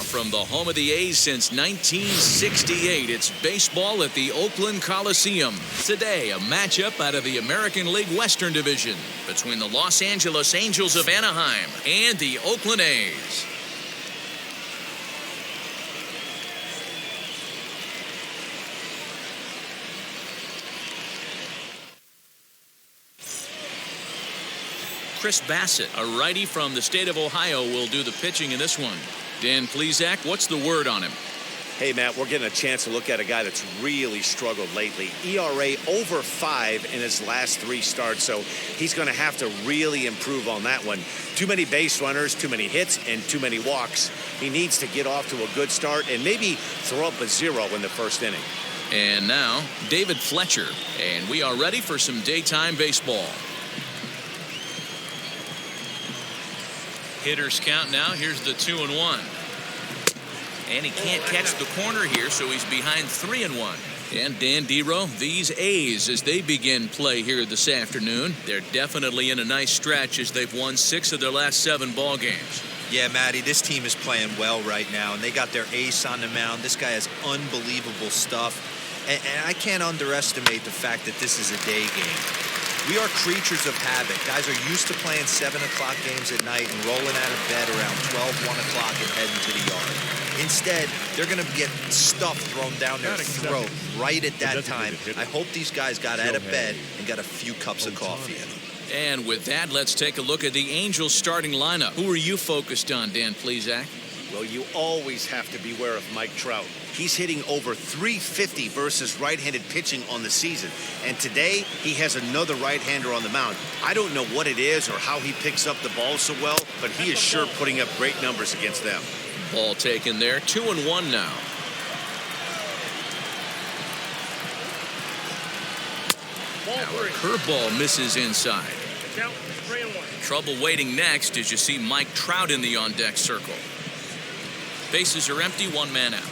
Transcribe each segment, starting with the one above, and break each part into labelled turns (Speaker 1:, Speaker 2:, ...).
Speaker 1: from the home of the A's since 1968, it's baseball at the Oakland Coliseum. Today, a matchup out of the American League Western Division between the Los Angeles Angels of Anaheim and the Oakland A's. Chris Bassett, a righty from the state of Ohio, will do the pitching in this one. Dan Plesac, what's the word on him?
Speaker 2: Hey, Matt, we're getting a chance to look at a guy that's really struggled lately. ERA over 5 in his last 3 starts, so he's going to have to really improve on that one. Too many base runners, too many hits, and too many walks. He needs to get off to a good start and maybe throw up a 0 in the first inning.
Speaker 1: And now, David Fletcher, and we are ready for some daytime baseball. Hitters count now. Here's the 2-1. And he can't catch the corner here, so he's behind 3-1. And Dan Dero, these A's, as they begin play here this afternoon, they're definitely in a nice stretch as they've won 6 of their last 7 ball games.
Speaker 3: Yeah, Matty, this team is playing well right now, and they got their ace on the mound. This guy has unbelievable stuff, and I can't underestimate the fact that this is a day game. We are creatures of habit. Guys are used to playing 7 o'clock games at night and rolling out of bed around 12, 1 o'clock and heading to the yard. Instead, they're going to get stuff thrown down their throat right at that time. I hope these guys got out of bed and got a few cups of coffee in them.
Speaker 1: And with that, let's take a look at the Angels starting lineup. Who are you focused on, Dan Plesac?
Speaker 2: Well, you always have to beware of Mike Trout. He's hitting over .350 versus right-handed pitching on the season. And today, he has another right-hander on the mound. I don't know what it is or how he picks up the ball so well, but he is sure putting up great numbers against them.
Speaker 1: Ball taken there, 2-1 now. Now a curveball misses inside. Trouble waiting next as you see Mike Trout in the on-deck circle. Bases are empty, 1 man out.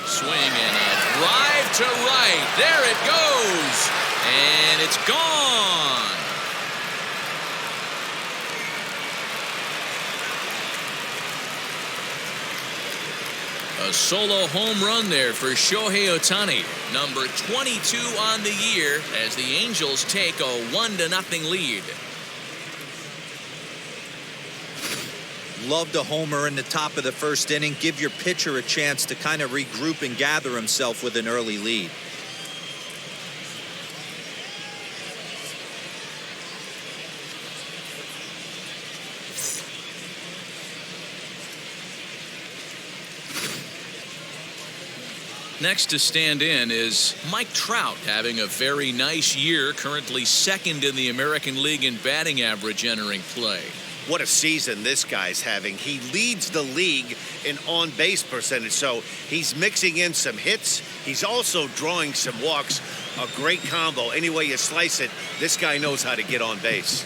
Speaker 1: Swing and a drive to right. There it goes. And it's gone. A solo home run there for Shohei Ohtani, number 22 on the year, as the Angels take a 1-0 lead.
Speaker 3: Loved a homer in the top of the first inning. Give your pitcher a chance to kind of regroup and gather himself with an early lead.
Speaker 1: Next to stand in is Mike Trout, having a very nice year, currently 2nd in the American League in batting average entering play.
Speaker 2: What a season this guy's having. He leads the league in on-base percentage, so he's mixing in some hits. He's also drawing some walks. A great combo. Any way you slice it, this guy knows how to get on base.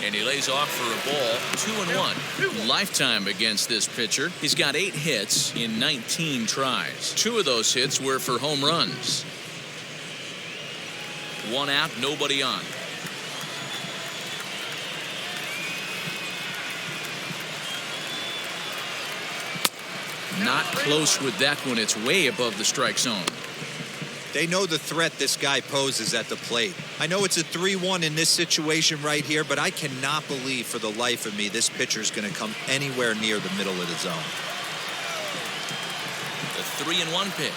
Speaker 1: And he lays off for a ball, 2-1. Lifetime against this pitcher. He's got 8 hits in 19 tries. 2 of those hits were for home runs. 1 out, nobody on. Not close with that one. It's way above the strike zone.
Speaker 3: They know the threat this guy poses at the plate. I know it's a 3-1 in this situation right here, but I cannot believe for the life of me this pitcher is going to come anywhere near the middle of the zone.
Speaker 1: The 3-1 pitch.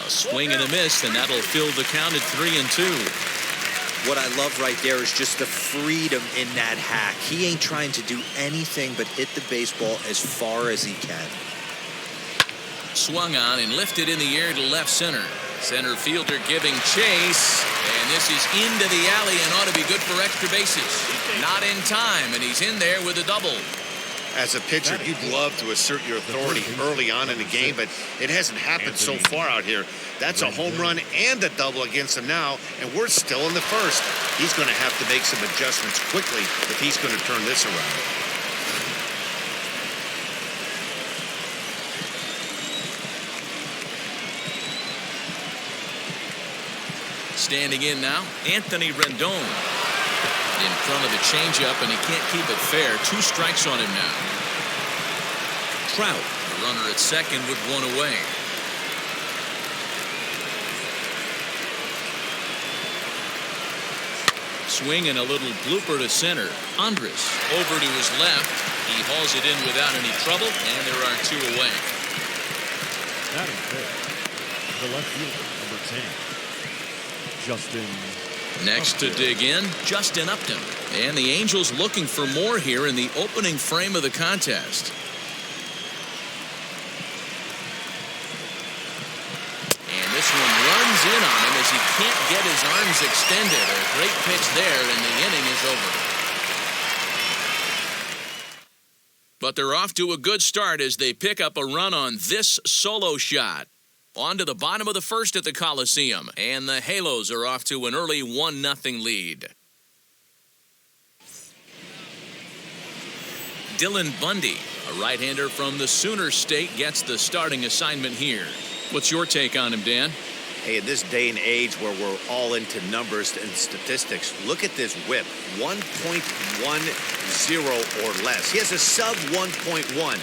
Speaker 1: A swing and a miss, and that'll fill the count at 3-2.
Speaker 3: What I love right there is just the freedom in that hack. He ain't trying to do anything but hit the baseball as far as he can.
Speaker 1: Swung on and lifted in the air to left center. Center fielder giving chase, and this is into the alley and ought to be good for extra bases. Not in time, and he's in there with a double.
Speaker 2: As a pitcher, you'd love to assert your authority early on in the game, but it hasn't happened so far out here. That's a home run and a double against him now, and we're still in the first. He's going to have to make some adjustments quickly if he's going to turn this around.
Speaker 1: Standing in now, Anthony Rendon. In front of the changeup, and he can't keep it fair. 2 strikes on him now. Trout, the runner at second with 1 away. Swing and a little blooper to center. Andres over to his left. He hauls it in without any trouble, and there are 2 away.
Speaker 4: Batting fifth, the left fielder, number 10, Justin.
Speaker 1: Next to dig in, Justin Upton. And the Angels looking for more here in the opening frame of the contest. And this one runs in on him as he can't get his arms extended. A great pitch there, and the inning is over. But they're off to a good start as they pick up a run on this solo shot. On to the bottom of the first at the Coliseum, and the Halos are off to an early 1-0 lead. Dylan Bundy, a right-hander from the Sooner State, gets the starting assignment here. What's your take on him, Dan?
Speaker 2: Hey, in this day and age where we're all into numbers and statistics, look at this whip, 1.10 or less. He has a sub 1.1.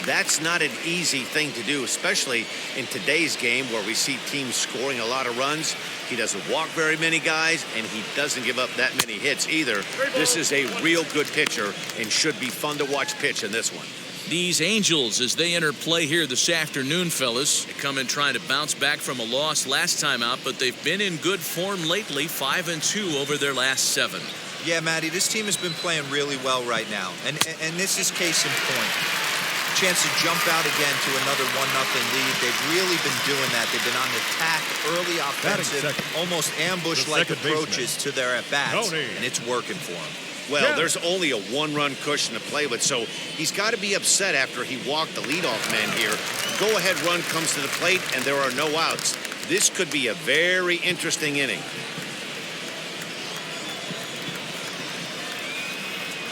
Speaker 2: That's not an easy thing to do, especially in today's game where we see teams scoring a lot of runs. He doesn't walk very many guys, and he doesn't give up that many hits either. This is a real good pitcher and should be fun to watch pitch in this one.
Speaker 1: These Angels, as they enter play here this afternoon, fellas, they come in trying to bounce back from a loss last time out, but they've been in good form lately, 5-2 over their last 7.
Speaker 3: Yeah, Matty, this team has been playing really well right now, and this is case in point. Chance to jump out again to another 1-0 lead. They've really been doing that. They've been on the attack, early offensive, almost ambush-like approaches to their at-bats, and it's working for them.
Speaker 2: Well, there's only a 1-run cushion to play with, so he's got to be upset after he walked the leadoff man here. Go-ahead run comes to the plate, and there are no outs. This could be a very interesting inning.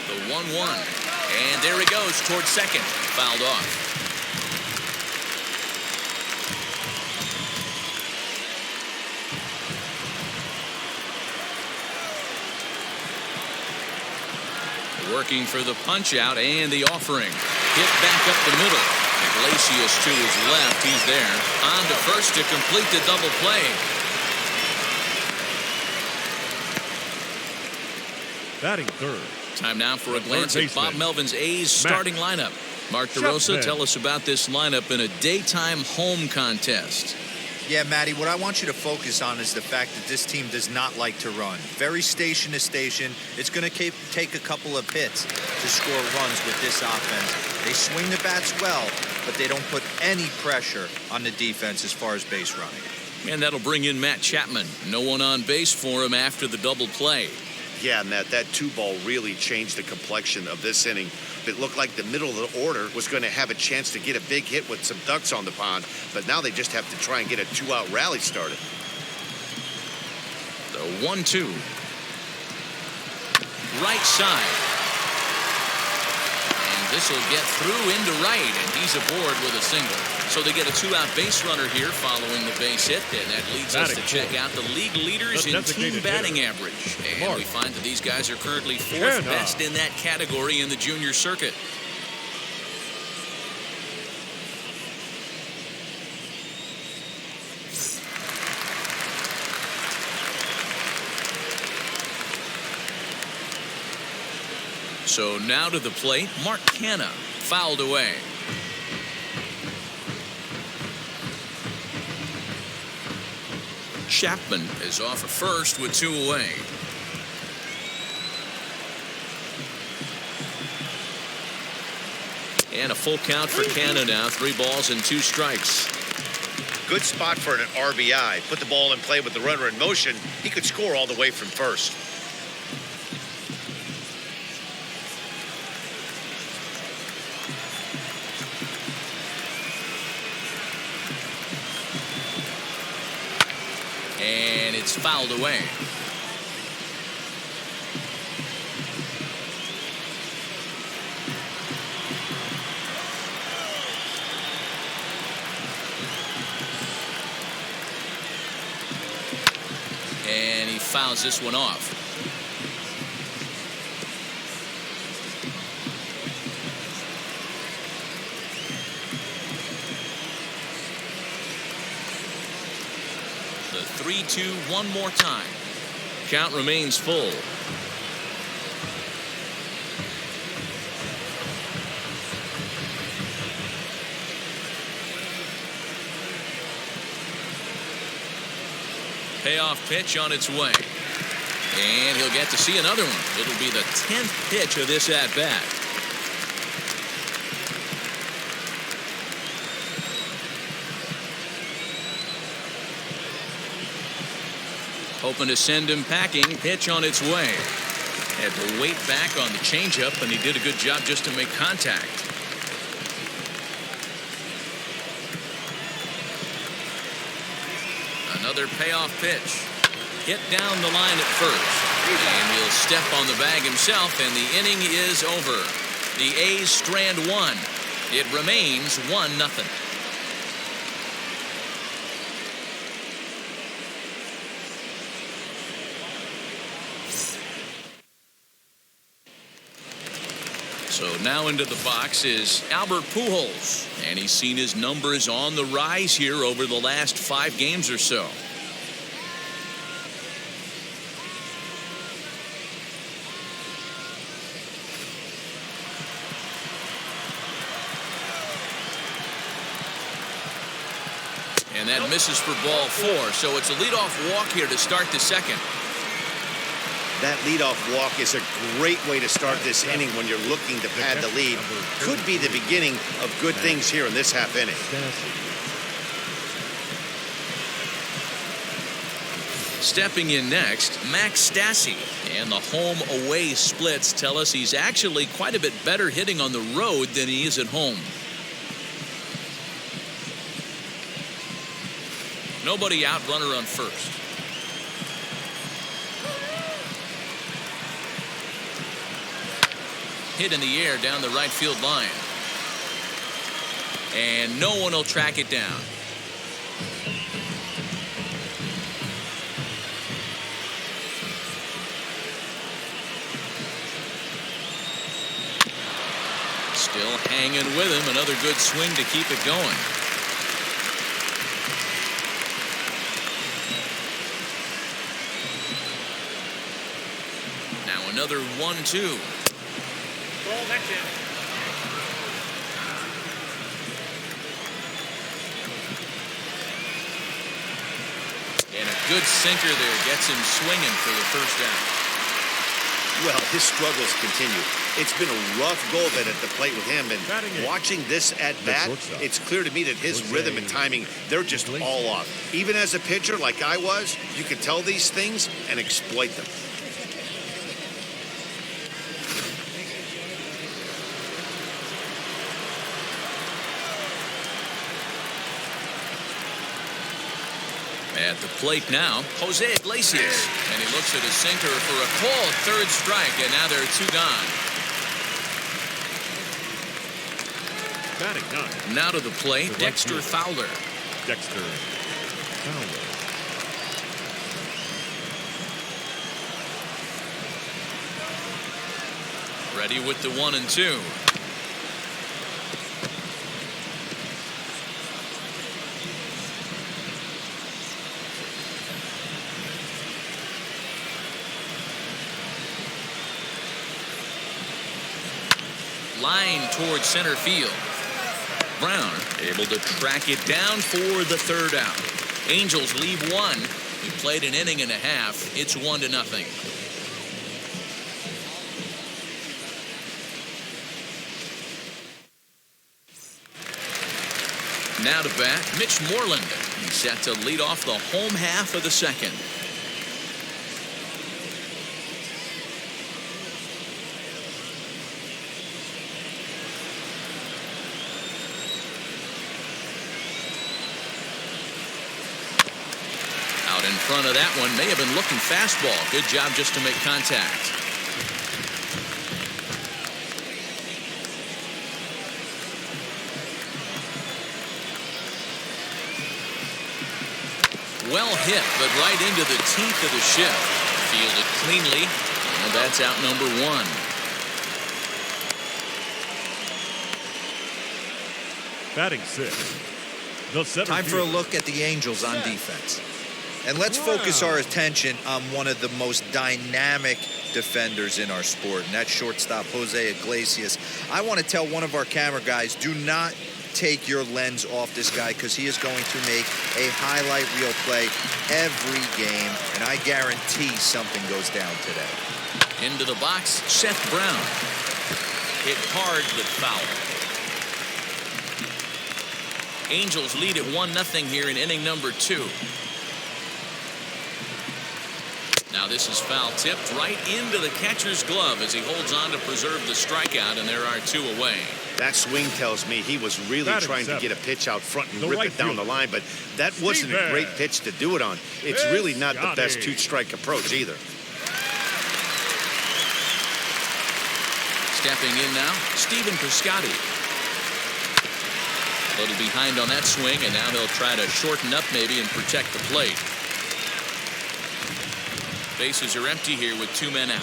Speaker 1: The 1-1. And there he goes towards second. Fouled off. Working for the punch out and the offering. Hit back up the middle. Iglesias to his left. He's there. On to first to complete the double play.
Speaker 4: Batting third.
Speaker 1: Time now for a glance at Bob Melvin's A's starting lineup. Mark DeRosa, tell us about this lineup in a daytime home contest.
Speaker 3: Yeah, Matty, what I want you to focus on is the fact that this team does not like to run. Very station to station. It's going to take a couple of hits to score runs with this offense. They swing the bats well, but they don't put any pressure on the defense as far as base running.
Speaker 1: And that'll bring in Matt Chapman. No one on base for him after the double play.
Speaker 2: Yeah, Matt, that 2-ball really changed the complexion of this inning. It looked like the middle of the order was going to have a chance to get a big hit with some ducks on the pond, but now they just have to try and get a 2-out rally started.
Speaker 1: The 1-2. Right side. And this will get through into right, and he's aboard with a single. So they get a 2-out base runner here following the base hit, and that leads us to check out the league leaders in team batting average. And we find that these guys are currently 4th best in that category in the junior circuit. So now to the plate, Mark Canha, fouled away. Chapman is off at first with 2 away. And a full count for Canha now. 3 balls and 2 strikes.
Speaker 2: Good spot for an RBI. Put the ball in play with the runner in motion. He could score all the way from first.
Speaker 1: And it's fouled away. And he fouls this one off. 3-2 one more time. Count remains full. Payoff pitch on its way. And he'll get to see another one. It'll be the 10th pitch of this at-bat. Hoping to send him packing. Pitch on its way. Had to wait back on the changeup, and he did a good job just to make contact. Another payoff pitch. Hit down the line at first. And he'll step on the bag himself, and the inning is over. The A's strand one. It remains 1-0. So now into the box is Albert Pujols, and he's seen his numbers on the rise here over the last 5 games or so. And that misses for ball 4, so it's a leadoff walk here to start the second.
Speaker 2: That leadoff walk is a great way to start this inning when you're looking to pad the lead. Could be the beginning of good things here in this half inning.
Speaker 1: Stepping in next, Max Stassi. And the home-away splits tell us he's actually quite a bit better hitting on the road than he is at home. Nobody out, runner on first. Hit in the air down the right field line. And no one will track it down. Still hanging with him. Another good swing to keep it going. Now another 1-2. And a good sinker there gets him swinging for the first out.
Speaker 2: Well, his struggles continue. It's been a rough go of it at the plate with him, and watching this at bat, it's clear to me that his rhythm and timing, they're just all off. Even as a pitcher like I was, you can tell these things and exploit them.
Speaker 1: At the plate now, Jose Iglesias. And he looks at his sinker for a called third strike, and now there are 2 gone.
Speaker 4: Batting 9.
Speaker 1: Now to the plate,
Speaker 4: The
Speaker 1: Dexter
Speaker 4: right fielder.
Speaker 1: Fowler.
Speaker 4: Dexter Fowler.
Speaker 1: Ready with the 1-2. Line towards center field. Brown able to track it down for the 3rd out. Angels leave 1. He played an inning and a half. It's 1-0. Now to bat, Mitch Moreland. He's set to lead off the home half of the second. In front of that one, may have been looking fastball. Good job just to make contact. Well hit, but right into the teeth of the shift. Fielded cleanly, and that's out number 1.
Speaker 4: Batting 6. The center
Speaker 3: Time for a
Speaker 4: fielder.
Speaker 3: look at the Angels on defense. And let's focus our attention on one of the most dynamic defenders in our sport, and that's shortstop Jose Iglesias. I want to tell one of our camera guys, do not take your lens off this guy, because he is going to make a highlight reel play every game, and I guarantee something goes down today.
Speaker 1: Into the box, Seth Brown. Hit hard but foul. Angels lead at 1-0 here in inning number 2. Now this is foul tipped right into the catcher's glove as he holds on to preserve the strikeout, and there are 2 away.
Speaker 2: That swing tells me he was really trying to get a pitch out front and rip it down the line, but that wasn't a great pitch to do it on. It's really not the best 2-strike approach either.
Speaker 1: Stepping in now, Stephen Piscotty. A little behind on that swing, and now he'll try to shorten up maybe and protect the plate. Bases are empty here with 2 men out.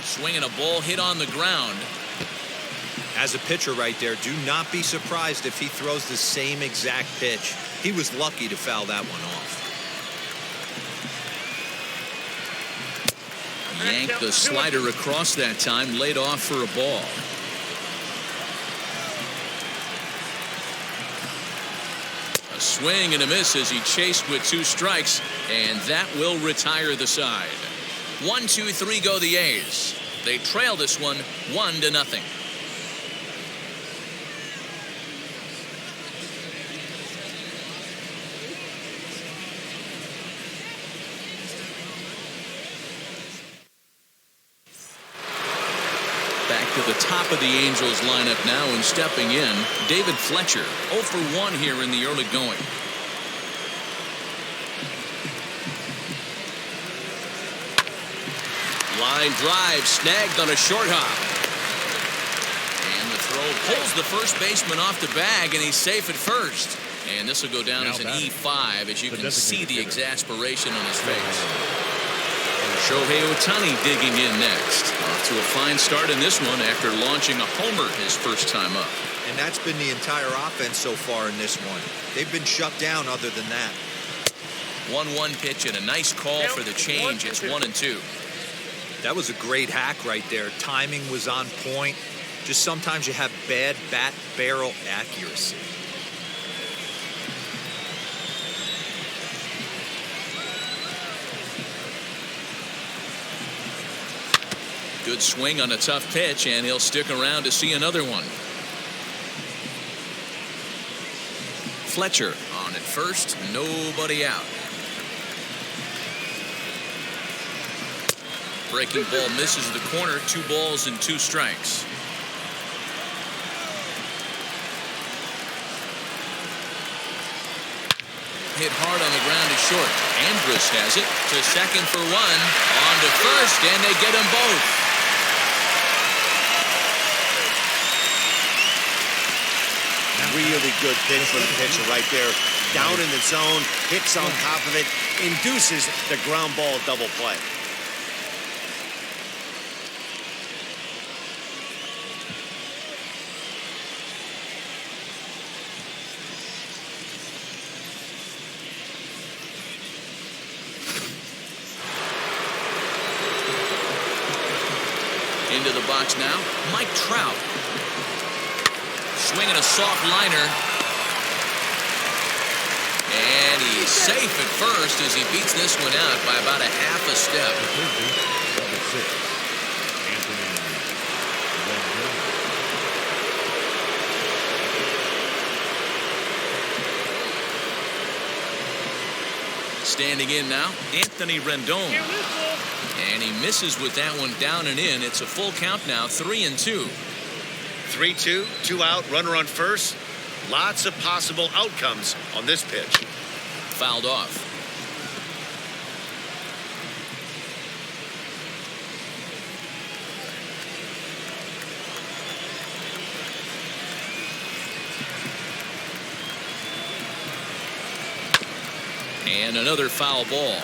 Speaker 1: Swinging a ball hit on the ground.
Speaker 3: As a pitcher right there, do not be surprised if he throws the same exact pitch. He was lucky to foul that one off.
Speaker 1: Yanked the slider across that time, laid off for a ball. A swing and a miss as he chased with 2 strikes, and that will retire the side. 1-2-3 go the A's. They trail this one 1-0. Back to the top of the Angels lineup now, and stepping in, David Fletcher, 0 for 1 here in the early going. Line drive snagged on a short hop. And the throw pulls the first baseman off the bag, and he's safe at first. And this will go down as an E5 as you can see the exasperation on his face. Shohei Ohtani digging in next. Off to a fine start in this one after launching a homer his first time up.
Speaker 3: And that's been the entire offense so far in this one. They've been shut down other than that.
Speaker 1: 1-1 pitch and a nice call for the change. It's 1-2.
Speaker 3: That was a great hack right there. Timing was on point. Just sometimes you have bad bat barrel accuracy.
Speaker 1: Good swing on a tough pitch, and he'll stick around to see another one. Fletcher on at first, nobody out. Breaking ball misses the corner, 2 balls and 2 strikes. Hit hard on the ground to short. Andrus has it to second for 1. On to first, and they get them both.
Speaker 2: Really good pitch for the pitcher right there. Down in the zone, hits on top of it, induces the ground ball double play.
Speaker 1: Into the box now, Mike Trout. Swinging a soft liner. And he's safe at first as he beats this one out by about a half a step. Standing in now, Anthony Rendon. And he misses with that one down and in. It's a full count now, 3-2.
Speaker 2: 3-2, 2 out, runner on first. Lots of possible outcomes on this pitch.
Speaker 1: Fouled off. And another foul ball.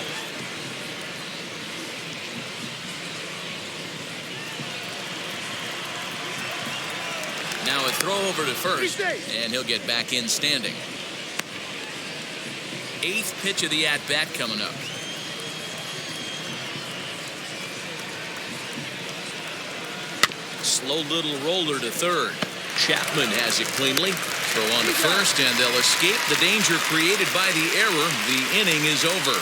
Speaker 1: Now a throw over to first, and he'll get back in standing. 8th pitch of the at-bat coming up. Slow little roller to third. Chapman has it cleanly. Throw on to first, and they'll escape the danger created by the error. The inning is over.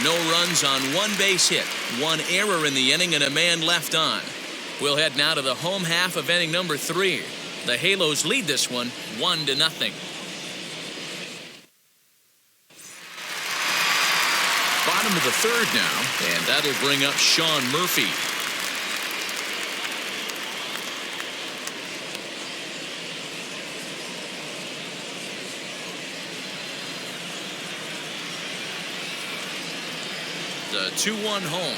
Speaker 1: No runs on one base hit. One error in the inning and a man left on. We'll head now to the home half of inning number 3. The Halos lead this one 1-0. Bottom of the third now, and that'll bring up Sean Murphy. The 2-1 home.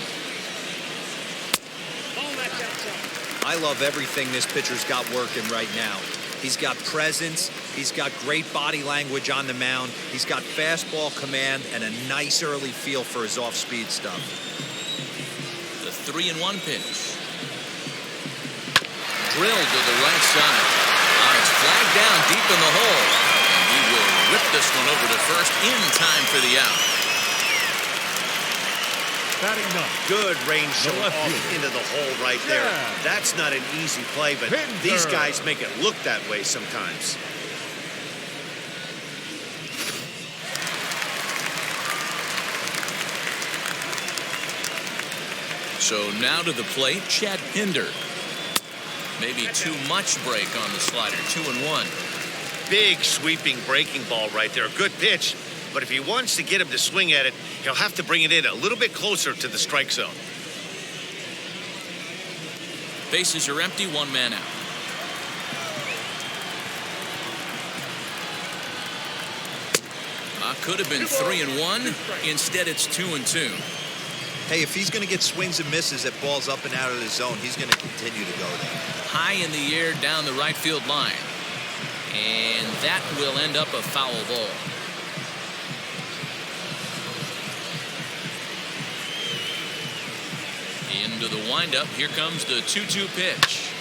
Speaker 3: I love everything this pitcher's got working right now. He's got presence. He's got great body language on the mound. He's got fastball command and a nice early feel for his off-speed stuff.
Speaker 1: The 3-1 pitch. Drilled to the right side. It's flagged down deep in the hole. And he will whip this one over to first in time for the out.
Speaker 4: Batting 9.
Speaker 2: Good range shown off into the hole right there. That's not an easy play, but these guys make it look that way sometimes.
Speaker 1: So now to the plate, Chad Pinder. Maybe too much break on the slider. 2-1.
Speaker 2: Big sweeping breaking ball right there. Good pitch. But if he wants to get him to swing at it, he'll have to bring it in a little bit closer to the strike zone.
Speaker 1: Bases are empty, one man out. Could have been 3-1. Instead, it's 2-2.
Speaker 3: Hey, if he's going to get swings and misses at balls up and out of the zone, he's going to continue to go there.
Speaker 1: High in the air down the right field line. And that will end up a foul ball. Into the windup. Here comes the 2-2 pitch.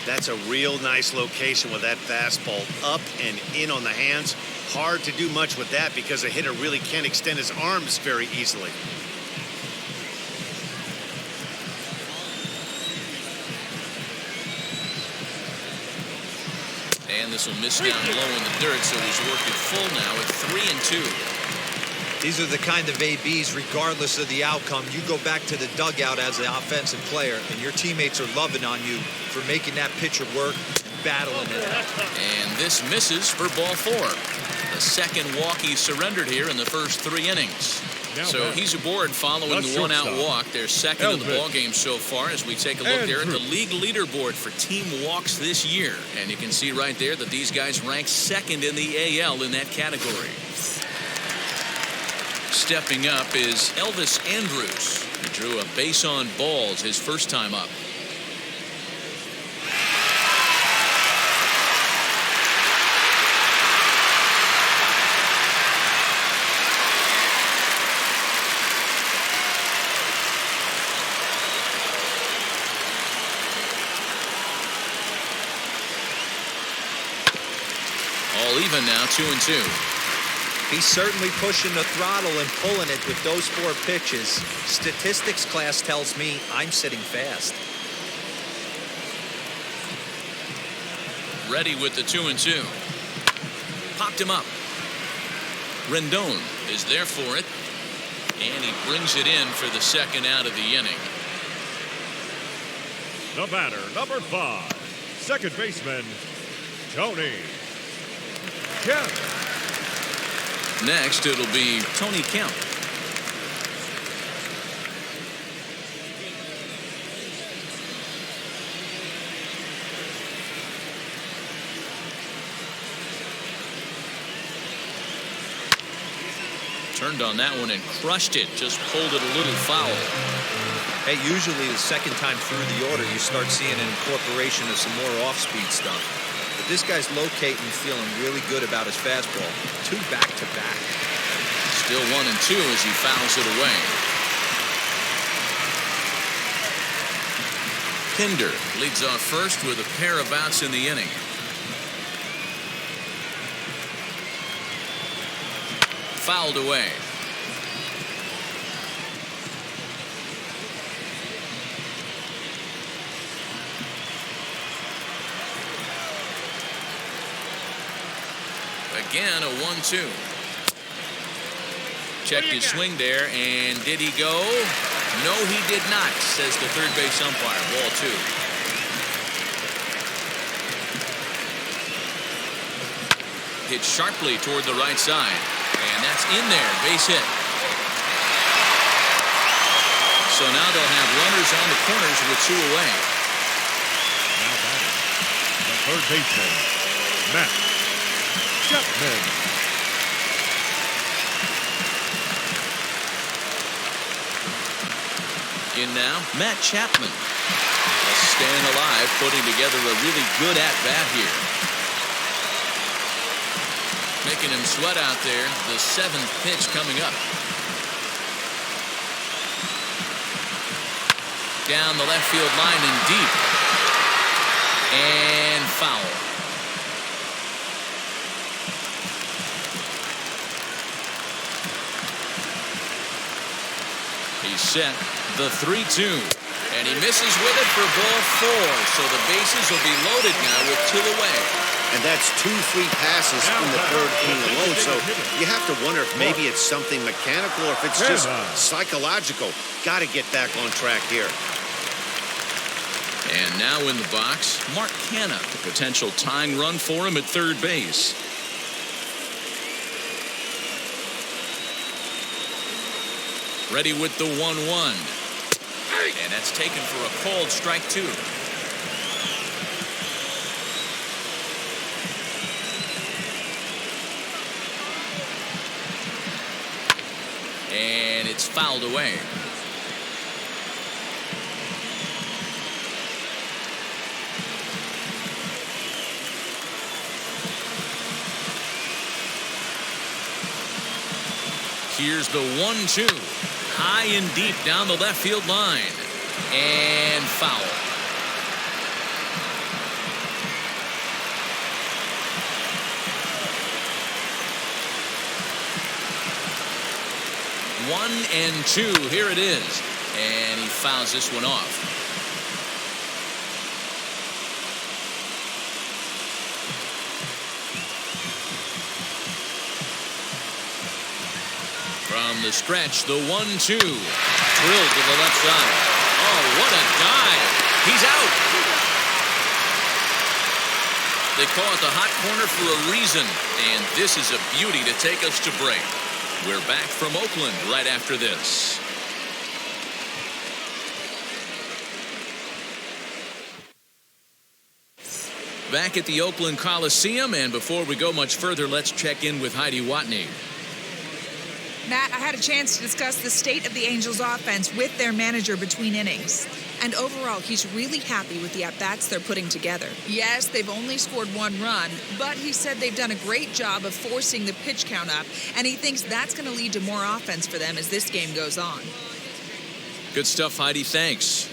Speaker 2: That's a real nice location with that fastball up and in on the hands. Hard to do much with that because a hitter really can't extend his arms very easily.
Speaker 1: And this will miss down low in the dirt, so he's working full now at 3-2.
Speaker 3: These are the kind of ABs, regardless of the outcome. You go back to the dugout as an offensive player, and your teammates are loving on you for making that pitcher work and battling it out.
Speaker 1: And this misses for ball 4. The second walk he surrendered here in the first 3 innings. So he's aboard following the one-out walk. They're second in the ball game so far as we take a look there at the league leaderboard for team walks this year. And you can see right there that these guys rank second in the AL in that category. Stepping up is Elvis Andrus. He drew a base on balls his first time up. All even now, 2-2.
Speaker 3: He's certainly pushing the throttle and pulling it with those 4 pitches. Statistics class tells me I'm sitting fast.
Speaker 1: Ready with the 2-2. Popped him up. Rendon is there for it. And he brings it in for the second out of the inning.
Speaker 4: The batter, number 5, second baseman, Tony Kemp.
Speaker 1: Next, it'll be Tony Kemp. Turned on that one and crushed it. Just pulled it a little foul.
Speaker 3: Hey, usually the second time through the order, you start seeing an incorporation of some more off-speed stuff. But this guy's locating, feeling really good about his fastball. 2 back-to-back.
Speaker 1: Still 1-2 as he fouls it away. Pinder leads off first with a pair of outs in the inning. fouled away. Again, a 1-2. Checked his swing there, and did he go? No, he did not, says the third base umpire. Ball 2. Hit sharply toward the right side, and that's in there. Base hit. So now they'll have runners on the corners with 2 away.
Speaker 4: Now batting, the third baseman, Matt Chapman.
Speaker 1: In now, Matt Chapman. Staying alive, putting together a really good at-bat here. Making him sweat out there. The 7th pitch coming up. Down the left field line and deep. And foul. He's set. The 3-2. And he misses with it for ball 4. So the bases will be loaded now with 2 away.
Speaker 2: And that's 2 free passes in the 3rd inning alone. So you have to wonder if maybe it's something mechanical or if it's just psychological. Got to get back on track here.
Speaker 1: And now in the box, Mark Canha, the potential tying run for him at third base. Ready with the 1-1. And that's taken for a called strike 2. And it's fouled away. Here's the 1-2. High and deep down the left field line. And foul. One and 2. Here it is. And he fouls this one off. From the stretch, the 1-2. Drilled to the left side. Oh, what a dive. He's out. They call it the hot corner for a reason. And this is a beauty to take us to break. We're back from Oakland right after this. Back at the Oakland Coliseum, and before we go much further, let's check in with Heidi Watney.
Speaker 5: Matt, I had a chance to discuss the state of the Angels offense with their manager between innings. And overall, he's really happy with the at-bats they're putting together. Yes, they've only scored 1 run, but he said they've done a great job of forcing the pitch count up, and he thinks that's going to lead to more offense for them as this game goes on.
Speaker 1: Good stuff, Heidi. Thanks.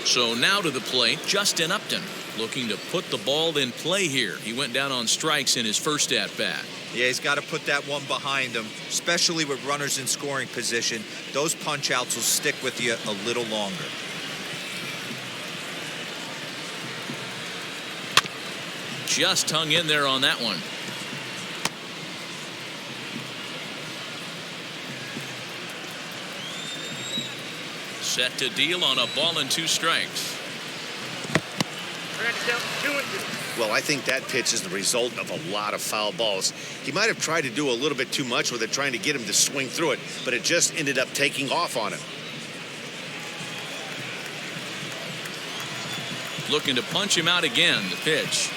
Speaker 1: So now to the plate, Justin Upton, looking to put the ball in play here. He went down on strikes in his first at-bat.
Speaker 3: Yeah, he's got to put that one behind him, especially with runners in scoring position. Those punch-outs will stick with you a little longer.
Speaker 1: Just hung in there on that one. Set to deal on a ball and 2 strikes.
Speaker 2: Well, I think that pitch is the result of a lot of foul balls. He might have tried to do a little bit too much with it, trying to get him to swing through it, but it just ended up taking off on him.
Speaker 1: Looking to punch him out again, the pitch.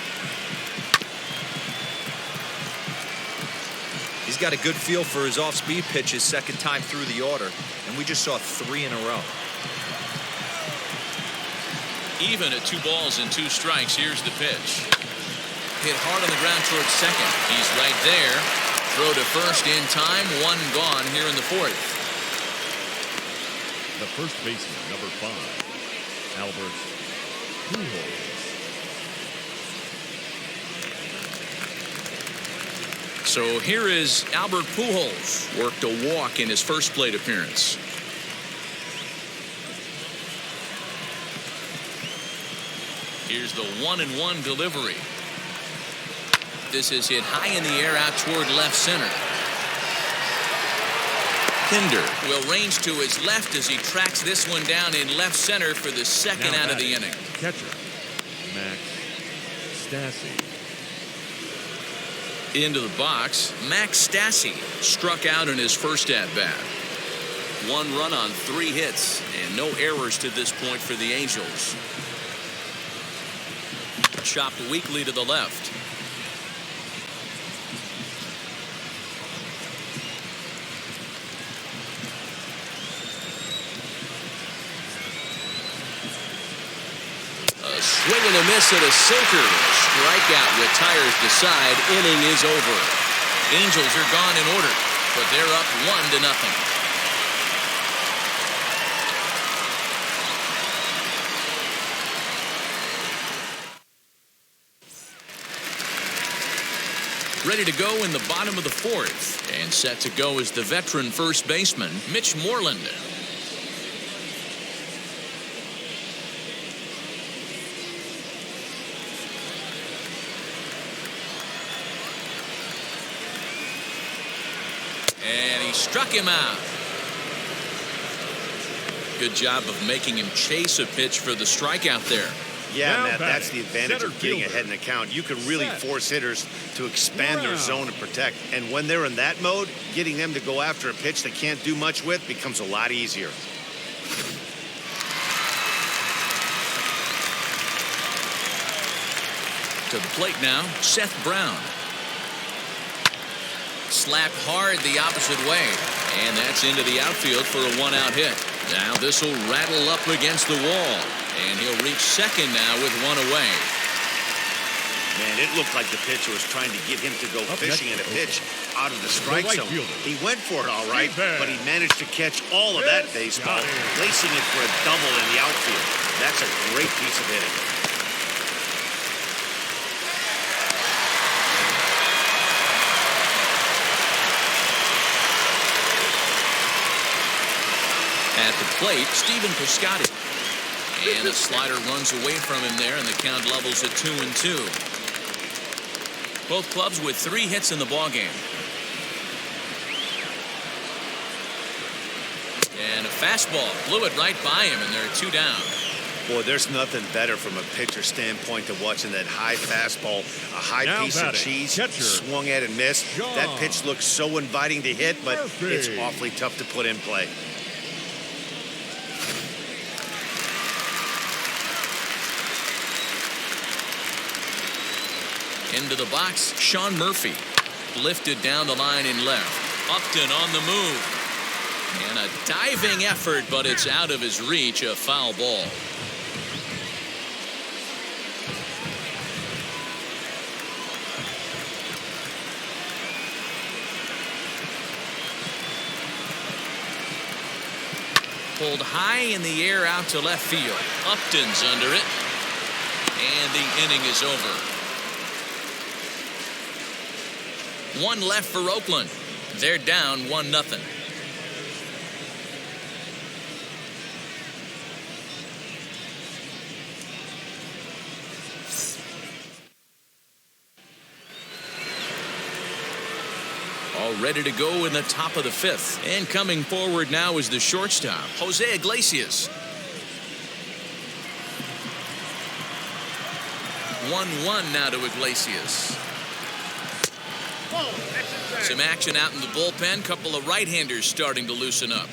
Speaker 3: He's got a good feel for his off-speed pitches second time through the order, and we just saw 3 in a row.
Speaker 1: Even at 2 balls and 2 strikes, here's the pitch. Hit hard on the ground towards second. He's right there. Throw to first in time. 1 gone here in the 4th.
Speaker 4: The first baseman, number 5, Albert Pujols.
Speaker 1: So here is Albert Pujols. Worked a walk in his first plate appearance. Here's the 1-1 delivery. This is hit high in the air out toward left center. Pinder will range to his left as he tracks this one down in left center for the second
Speaker 4: Now
Speaker 1: out of the
Speaker 4: batting,
Speaker 1: inning.
Speaker 4: Catcher, Max Stassi.
Speaker 1: Into the box, Max Stassi struck out in his first at-bat. 1 run on 3 hits and no errors to this point for the Angels. Chopped weakly to the left. A swing and a miss at a sinker. Strikeout retires the side. Inning is over. Angels are gone in order, but they're up 1-0. Ready to go in the bottom of the 4th, and set to go is the veteran first baseman, Mitch Moreland. And he struck him out. Good job of making him chase a pitch for the strikeout there.
Speaker 2: Yeah,
Speaker 4: Now
Speaker 2: Matt, that's
Speaker 4: batting,
Speaker 2: the advantage
Speaker 4: center
Speaker 2: of getting
Speaker 4: fielder.
Speaker 2: ahead in the count. You can really
Speaker 4: Set.
Speaker 2: force hitters to expand their
Speaker 4: Wow.
Speaker 2: zone and protect. And when they're in that mode, getting them to go after a pitch they can't do much with becomes a lot easier.
Speaker 1: To the plate now, Seth Brown. Slapped hard the opposite way, and that's into the outfield for a 1-out hit. Now this will rattle up against the wall, and he'll reach second now with 1 away.
Speaker 2: Man, it looked like the pitcher was trying to get him to go
Speaker 4: Up
Speaker 2: fishing
Speaker 4: next,
Speaker 2: at a pitch out of the strike
Speaker 4: right
Speaker 2: zone.
Speaker 4: fielder.
Speaker 2: He went for it all right,
Speaker 4: Steve
Speaker 2: but he managed to catch all of that
Speaker 4: Yes,
Speaker 2: baseball,
Speaker 4: got it.
Speaker 2: placing it for a double in the outfield. That's a great piece of hitting.
Speaker 1: At the plate, Stephen Piscotty. And a slider runs away from him there, and the count levels at 2-2. Both clubs with 3 hits in the ballgame. And a fastball blew it right by him, and they're 2 down.
Speaker 2: Boy, there's nothing better from a pitcher standpoint than watching that high fastball, a high
Speaker 4: Now
Speaker 2: piece of
Speaker 4: batting,
Speaker 2: cheese,
Speaker 4: catcher,
Speaker 2: swung at and missed.
Speaker 4: John
Speaker 2: That pitch looks so inviting to hit, but it's
Speaker 4: Murphy.
Speaker 2: awfully tough to put in play.
Speaker 1: Into the box, Sean Murphy. Lifted down the line in left. Upton on the move. And a diving effort, but it's out of his reach, a foul ball. Pulled high in the air out to left field. Upton's under it. And the inning is over. 1 left for Oakland. They're down 1-0. All ready to go in the top of the 5th. And coming forward now is the shortstop, Jose Iglesias. 1-1 now to Iglesias. Some action out in the bullpen. Couple of right-handers starting to loosen up.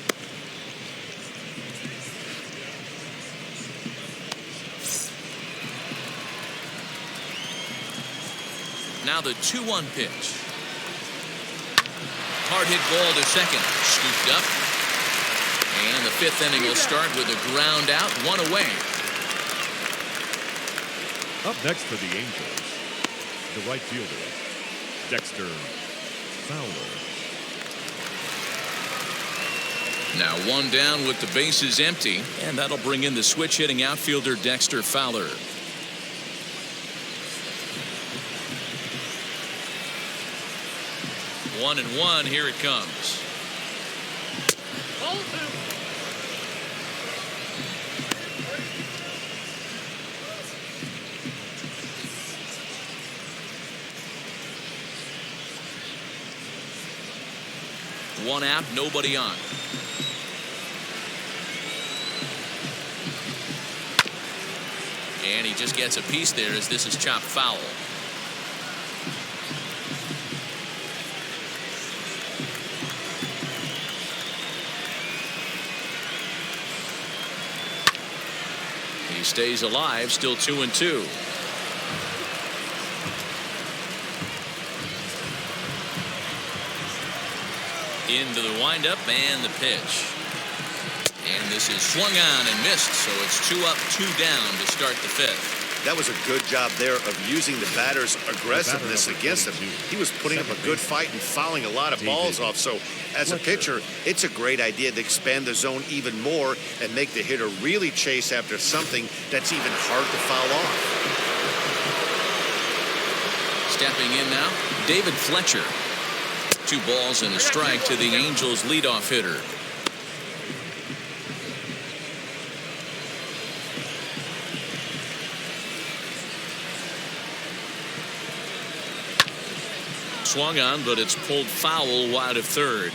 Speaker 1: Now the 2-1 pitch. Hard hit ball to second. Scooped up. And the 5th inning will start with a ground out, 1 away.
Speaker 4: Up next for the Angels, the right fielder, Dexter Fowler.
Speaker 1: Now 1 down with the bases empty, and that'll bring in the switch hitting outfielder Dexter Fowler. 1-1. Here it comes. One out, nobody on. And he just gets a piece there as this is chopped foul. He stays alive, still 2-2. Into the windup and the pitch. And this is swung on and missed, so it's 2 up, 2 down to start the 5th.
Speaker 2: That was a good job there of using the batter's aggressiveness against him. He was putting up a good fight and fouling a lot of balls off. So as a pitcher, it's a great idea to expand the zone even more and make the hitter really chase after something that's even hard to foul off.
Speaker 1: Stepping in now, David Fletcher. 2 balls and a strike to the Angels leadoff hitter. Swung on, but it's pulled foul wide of third.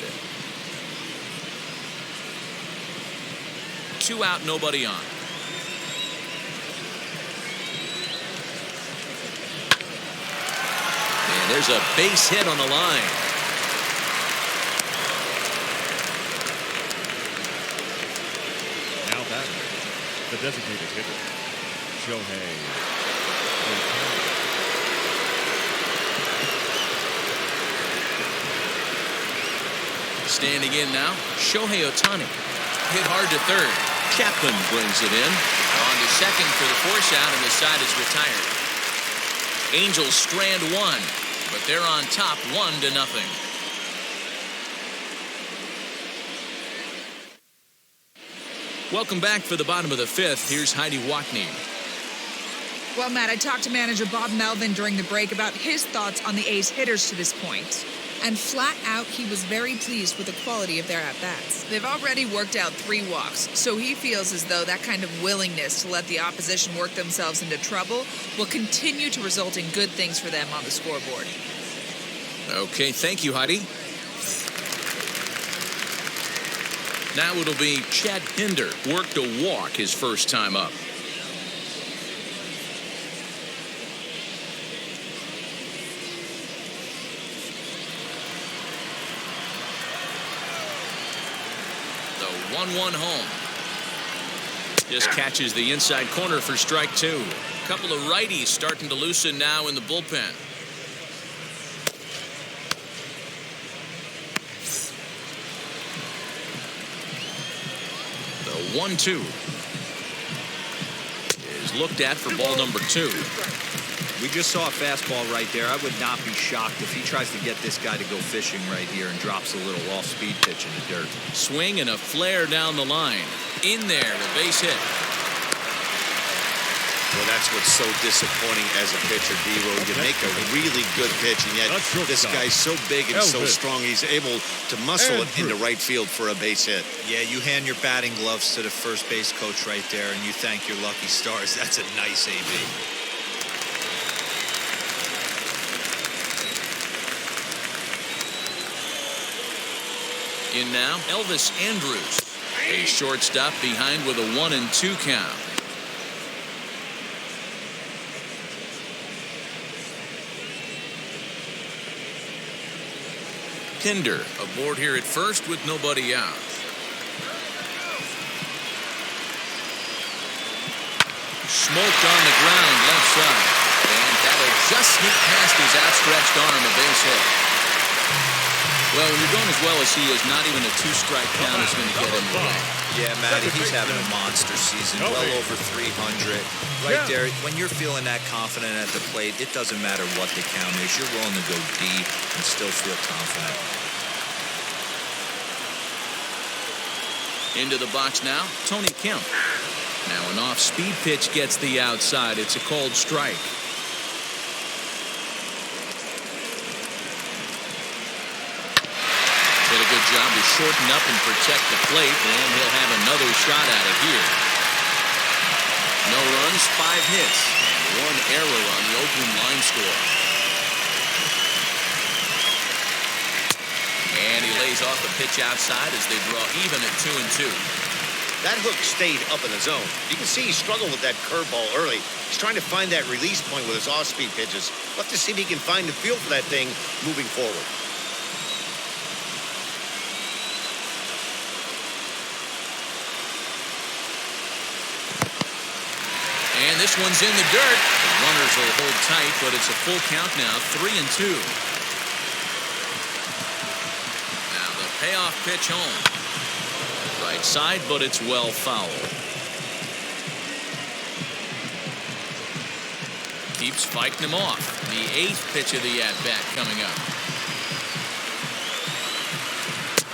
Speaker 1: 2 out, nobody on. And there's a base hit on the line.
Speaker 4: Now that the designated hitter, Shohei.
Speaker 1: Standing in now, Shohei Ohtani. Hit hard to third. Chapman brings it in. On to second for the force out, and the side is retired. Angels strand 1, but they're on top 1-0. Welcome back for the bottom of the 5th. Here's Heidi Wackney.
Speaker 5: Well, Matt, I talked to manager Bob Melvin during the break about his thoughts on the A's hitters to this point. And flat out, he was very pleased with the quality of their at-bats. They've already worked out 3 walks, so he feels as though that kind of willingness to let the opposition work themselves into trouble will continue to result in good things for them on the scoreboard.
Speaker 1: Okay, thank you, Heidi. Now it'll be Chad Pinder. Worked a walk his first time up. The 1-1 home. Just catches the inside corner for strike 2. A couple of righties starting to loosen now in the bullpen. The 1-2 is looked at for ball number 2.
Speaker 3: We just saw a fastball right there. I would not be shocked if he tries to get this guy to go fishing right here and drops a little off-speed pitch in the dirt.
Speaker 1: Swing and a flare down the line. In there, the base hit.
Speaker 2: Well, that's what's so disappointing as a pitcher, D-Row. You make a really good pitch, and yet this guy's so big and so strong, he's able to muscle it into right field for a base hit.
Speaker 3: Yeah, you hand your batting gloves to the first base coach right there, and you thank your lucky stars. That's a nice AB.
Speaker 1: In now, Elvis Andrus. A shortstop behind with a 1-2 count. Pinder aboard here at first with nobody out. Smoked on the ground left side. And that'll just sneak past his outstretched arm, a base hit. Well, when you're going as well as he is, not even a 2-strike count is going to get him away.
Speaker 3: Yeah, Matty, he's having a monster season, well over 300. Right there, when you're feeling that confident at the plate, it doesn't matter what the count is. You're willing to go deep and still feel confident.
Speaker 1: Into the box now, Tony Kemp. Now an off-speed pitch gets the outside. It's a called strike. job to shorten up and protect the plate, and he'll have another shot at it here. No runs, 5 hits, and 1 error on the Oakland line score. And he lays off the pitch outside as they draw even at 2-2.
Speaker 2: That hook stayed up in the zone. You can see he struggled with that curveball early. He's trying to find that release point with his off-speed pitches. We'll have to see if he can find the feel for that thing moving forward.
Speaker 1: And this one's in the dirt. The runners will hold tight, but it's a full count now, 3-2. Now the payoff pitch home. Right side, but it's well fouled. Keeps fighting him off. The 8th pitch of the at-bat coming up.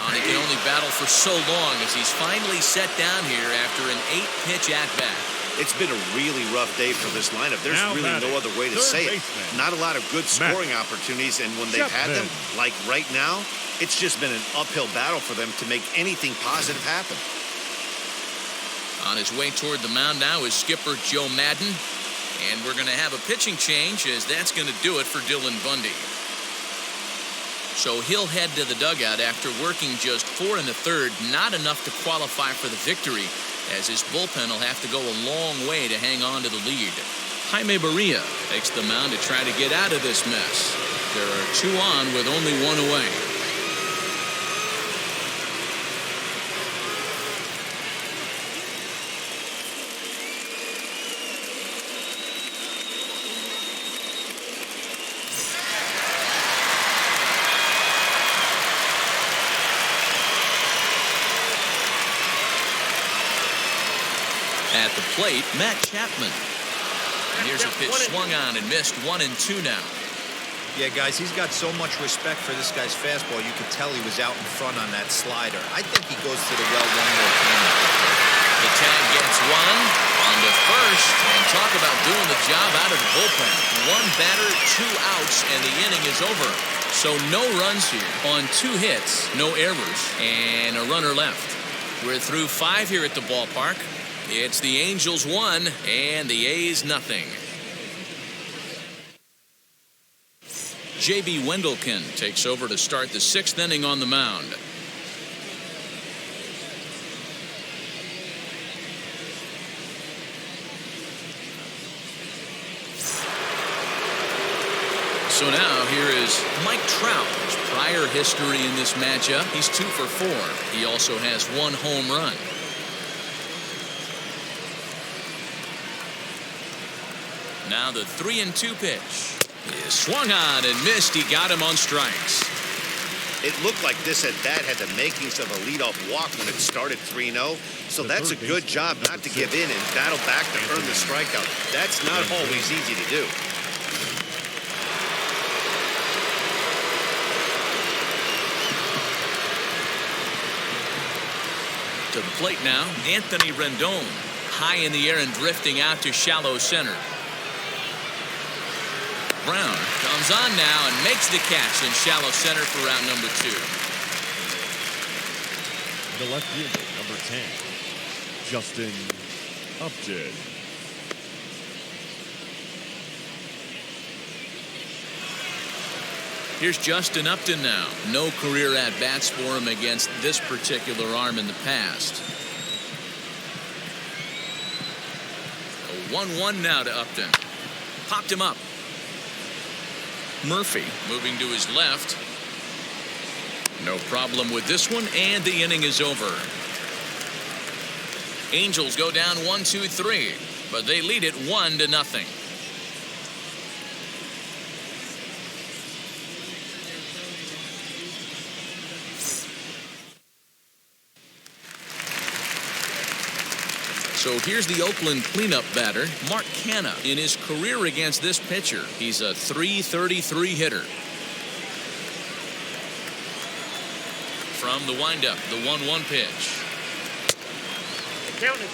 Speaker 1: And he can only battle for so long as he's finally set down here after an 8-pitch at-bat.
Speaker 2: It's been a really rough day for this lineup. There's
Speaker 4: Now
Speaker 2: really no other way to say it. Not a lot of good scoring opportunities, and when they've had them, like right now, it's just been an uphill battle for them to make anything positive happen.
Speaker 1: On his way toward the mound now is skipper Joe Madden, and we're going to have a pitching change as that's going to do it for Dylan Bundy. So he'll head to the dugout after working just 4 1/3, not enough to qualify for the victory, as his bullpen will have to go a long way to hang on to the lead. Jaime Barria takes the mound to try to get out of this mess. There are 2 on with only 1 away. At the plate, Matt Chapman. And here's a pitch swung on and missed, 1-2 now.
Speaker 3: Yeah, guys, he's got so much respect for this guy's fastball. You could tell he was out in front on that slider. I think he goes to the well one more time.
Speaker 1: The tag gets one on to first, and talk about doing the job out of the bullpen. 1 batter, 2 outs, and the inning is over. So no runs here on 2 hits, no errors, and a runner left. We're through 5 here at the ballpark. It's the Angels 1 and the A's nothing. J.B. Wendelken takes over to start the 6th inning on the mound. So now here is Mike Trout. His prior history in this matchup, he's 2 for 4. He also has 1 home run. Now the 3-2 pitch is swung on and missed. He got him on strikes.
Speaker 2: It looked like this at bat had the makings of a leadoff walk when it started 3-0. So that's a good job not to give in and battle back to earn the strikeout. That's not always easy to do.
Speaker 1: To the plate now, Anthony Rendon. High in the air and drifting out to shallow center. Brown comes on now and makes the catch in shallow center for round number 2.
Speaker 4: The left fielder, number 10, Justin Upton.
Speaker 1: Here's Justin Upton now. No career at-bats for him against this particular arm in the past. A 1-1 now to Upton. Popped him up. Murphy moving to his left. No problem with this one, and the inning is over. Angels go down 1-2-3, but they lead it 1-0. So here's the Oakland cleanup batter, Mark Canha. In his career against this pitcher, he's a .333 hitter. From the windup, the 1-1 pitch.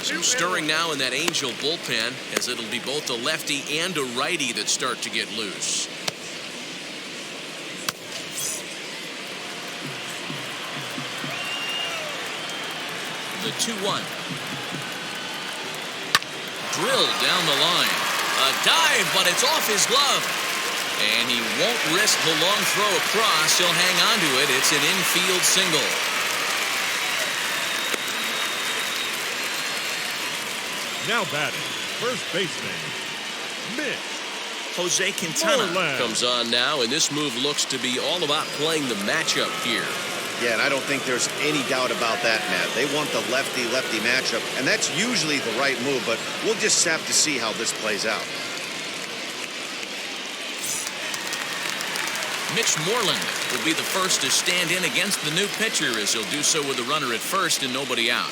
Speaker 1: Some stirring now in that Angel bullpen, as it'll be both a lefty and a righty that start to get loose. the 2-1. Drilled down the line. A dive, but it's off his glove. And he won't risk the long throw across. He'll hang on to it. It's an infield single.
Speaker 4: Now batting, first baseman, Mitch.
Speaker 1: Jose Quintana
Speaker 4: Moreland
Speaker 1: comes on now, and this move looks to be all about playing the matchup here.
Speaker 2: Yeah, and I don't think there's any doubt about that, Matt. They want the lefty-lefty matchup, and that's usually the right move, but we'll just have to see how this plays out.
Speaker 1: Mitch Moreland will be the first to stand in against the new pitcher, as he'll do so with a runner at first and nobody out.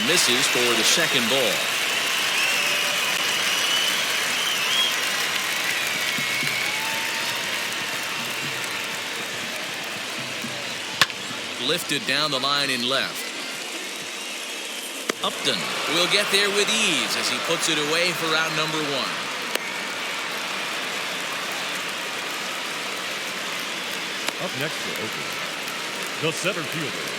Speaker 1: Misses for the second ball. Lifted down the line in left. Upton will get there with ease as he puts it away for out number 1.
Speaker 4: Up next for Oakland, the center fielder.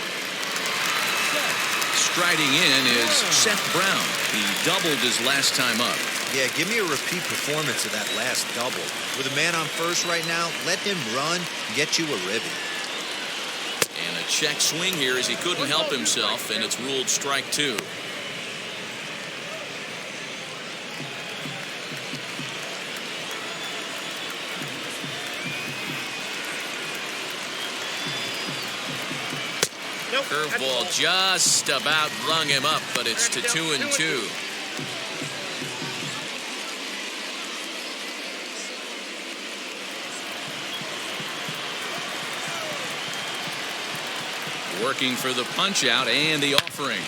Speaker 1: Striding in is Seth Brown. He doubled his last time up.
Speaker 3: Yeah, give me a repeat performance of that last double. With a man on first right now, let him run and get you a ribby.
Speaker 1: And a check swing here as he couldn't help himself, and it's ruled strike 2. Curveball just about rung him up, but it's to 2-2. Working for the punch out and the offering.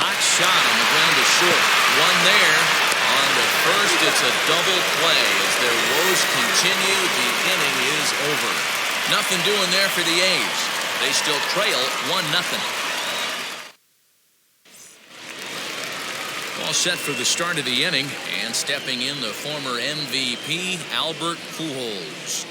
Speaker 1: Hot shot on the ground to short. One there. On the first, it's a double play. As their woes continue, the inning is over. Nothing doing there for the A's. They still trail 1-0. All set for the start of the inning, and stepping in the former MVP, Albert Pujols.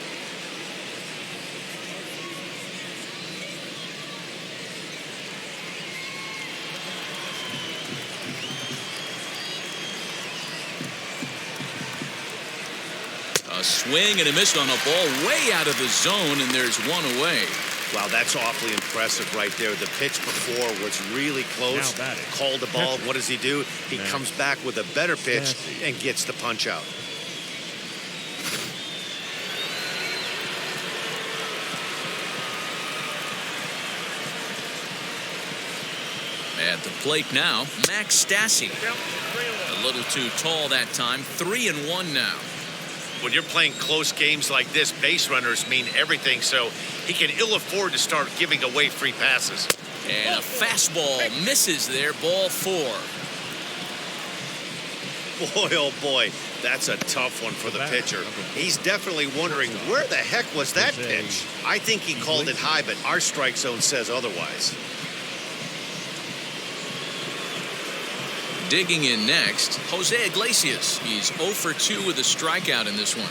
Speaker 1: A swing and a miss on a ball way out of the zone, and there's one away.
Speaker 2: Wow, that's awfully impressive right there. The pitch before was really close. Called the ball. What does he do? He comes back with a better pitch and gets the punch out.
Speaker 1: At the plate now, Max Stassi. A little too tall that time. 3-1 now.
Speaker 2: When you're playing close games like this, base runners mean everything, so he can ill afford to start giving away free passes.
Speaker 1: And a fastball misses there, ball 4.
Speaker 2: Boy, oh boy, that's a tough one for the pitcher. He's definitely wondering, where the heck was that pitch? I think he called it high, but our strike zone says otherwise.
Speaker 1: Digging in next, Jose Iglesias. He's 0 for 2 with a strikeout in this one.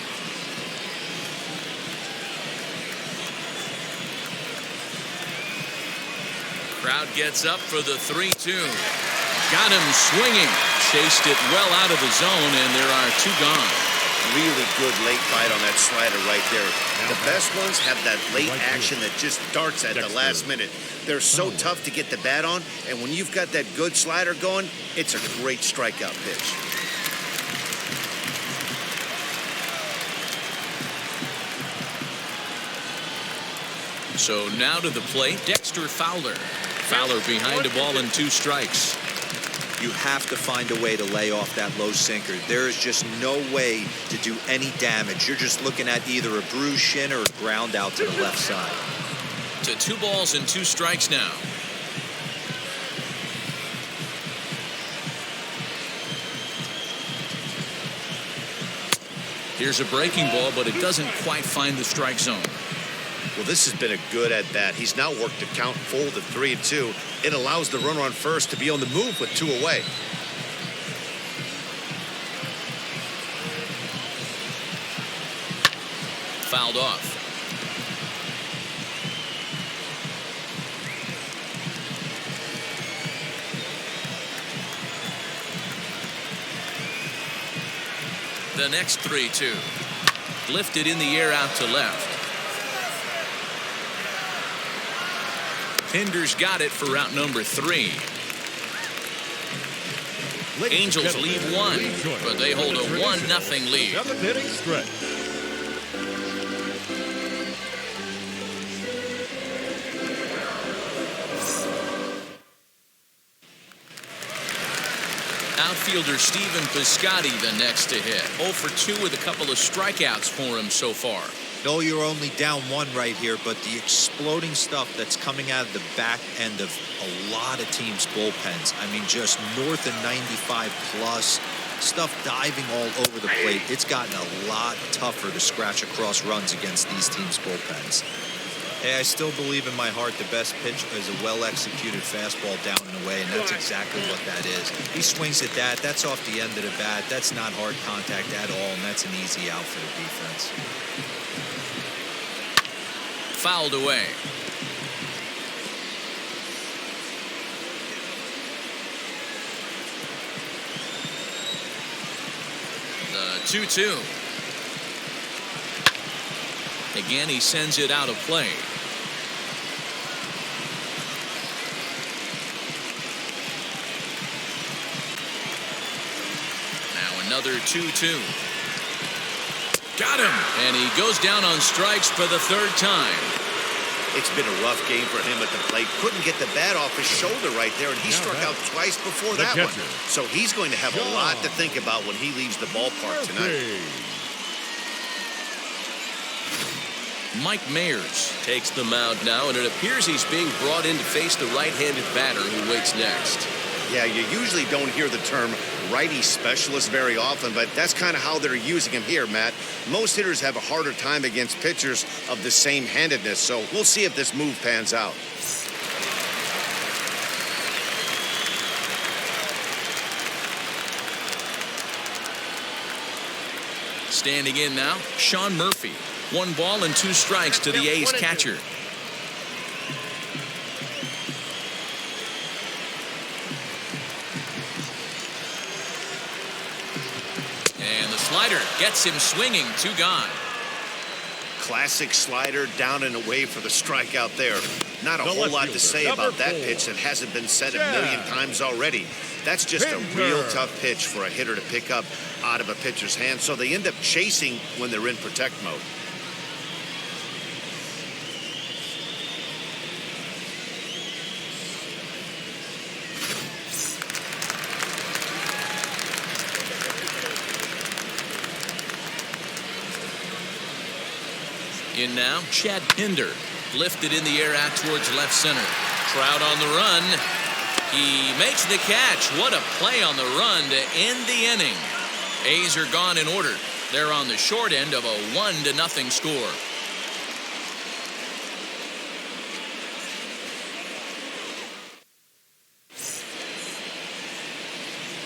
Speaker 1: Crowd gets up for the 3-2. Got him swinging. Chased it well out of the zone, and there are 2 gone.
Speaker 2: Really good late bite on that slider right there. The best ones have that late action that just darts at the last minute. They're so tough to get the bat on, and when you've got that good slider going, it's a great strikeout pitch.
Speaker 1: So now to the plate, Dexter Fowler. Fowler behind a ball and 2 strikes.
Speaker 3: You have to find a way to lay off that low sinker. There is just no way to do any damage. You're just looking at either a bruised shin or a ground out to the left side.
Speaker 1: To 2 balls and 2 strikes now. Here's a breaking ball, but it doesn't quite find the strike zone.
Speaker 2: Well, this has been a good at bat. He's now worked the count full to 3-2. It allows the runner on first to be on the move with 2 away.
Speaker 1: Fouled off. The next 3-2. Lifted in the air out to left. Pinder's got it for route number 3. Angels lead 1, but they hold a 1-0 lead.
Speaker 4: 7th inning stretch.
Speaker 1: Outfielder Steven Piscotty the next to hit. 0 for 2 with a couple of strikeouts for him so far.
Speaker 3: No, you're only down 1 right here, but the exploding stuff that's coming out of the back end of a lot of teams' bullpens. I mean, just north of 95 plus, stuff diving all over the plate. It's gotten a lot tougher to scratch across runs against these teams' bullpens. Hey, I still believe in my heart the best pitch is a well-executed fastball down and away, and that's exactly what that is. He swings at that. That's off the end of the bat. That's not hard contact at all, and that's an easy out for the defense.
Speaker 1: Fouled away. The 2-2. Again, he sends it out of play. Now another 2-2. Got him! And he goes down on strikes for the 3rd time.
Speaker 2: It's been a rough game for him at the plate. Couldn't get the bat off his shoulder right there, and he struck out twice before that one. So he's going to have a lot to think about when he leaves the ballpark tonight.
Speaker 1: Mike Mayers takes the mound now, and it appears he's being brought in to face the right-handed batter who waits next.
Speaker 2: Yeah, you usually don't hear the term righty specialist very often, but that's kind of how they're using him here, Matt. Most hitters have a harder time against pitchers of the same handedness, so we'll see if this move pans out.
Speaker 1: Standing in now, Sean Murphy. 1 ball and 2 strikes to the A's catcher. And the slider gets him swinging. 2 gone.
Speaker 2: Classic slider down and away for the strikeout there. Not a whole lot to say about that pitch that hasn't been said a million times already. That's just a real tough pitch for a hitter to pick up out of a pitcher's hand, so they end up chasing when they're in protect mode.
Speaker 1: In now, Chad Pinder. Lifted in the air out towards left center. Trout on the run. He makes the catch. What a play on the run to end the inning. A's are gone in order. They're on the short end of a 1-0 score.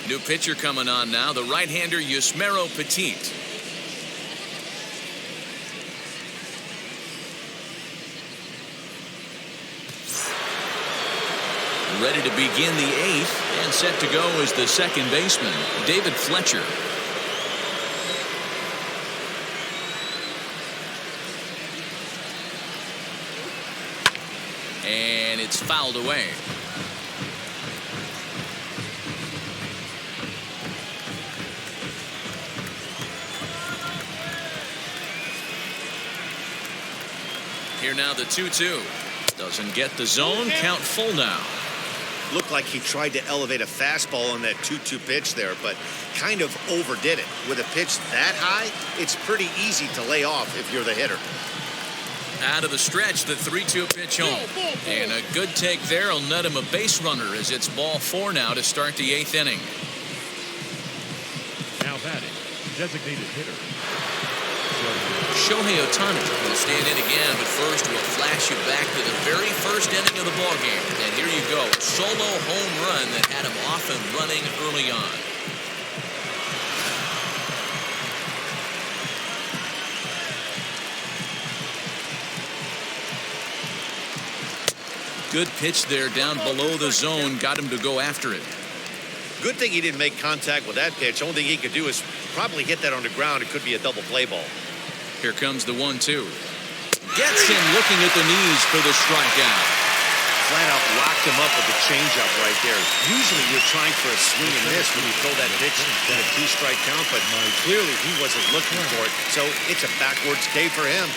Speaker 1: New pitcher coming on now, the right-hander Yusmeiro Petit. Ready to begin the 8th, and set to go is the second baseman, David Fletcher. And it's fouled away. Here now the 2-2. Doesn't get the zone. Count full now.
Speaker 2: Looked like he tried to elevate a fastball on that 2-2 pitch there, but kind of overdid it. With a pitch that high, it's pretty easy to lay off if you're the hitter.
Speaker 1: Out of the stretch, the 3-2 pitch home. And a good take there will net him a base runner as it's ball 4 now to start the 8th inning.
Speaker 4: Now batting, designated hitter.
Speaker 1: Shohei Ohtani will stand in again, but first we'll flash you back to the very first inning of the ballgame. And here you go, a solo home run that had him off and running early on. Good pitch there down below the zone, got him to go after it.
Speaker 2: Good thing he didn't make contact with that pitch. Only thing he could do is probably hit that on the ground. It could be a double play ball.
Speaker 1: Here comes the 1-2. Gets him looking at the knees for the strikeout.
Speaker 2: Flat out locked him up with the changeup right there. Usually you're trying for a swing and miss when you throw that pitch in a 2-strike count, but clearly he wasn't looking for it. So it's a backwards K for him.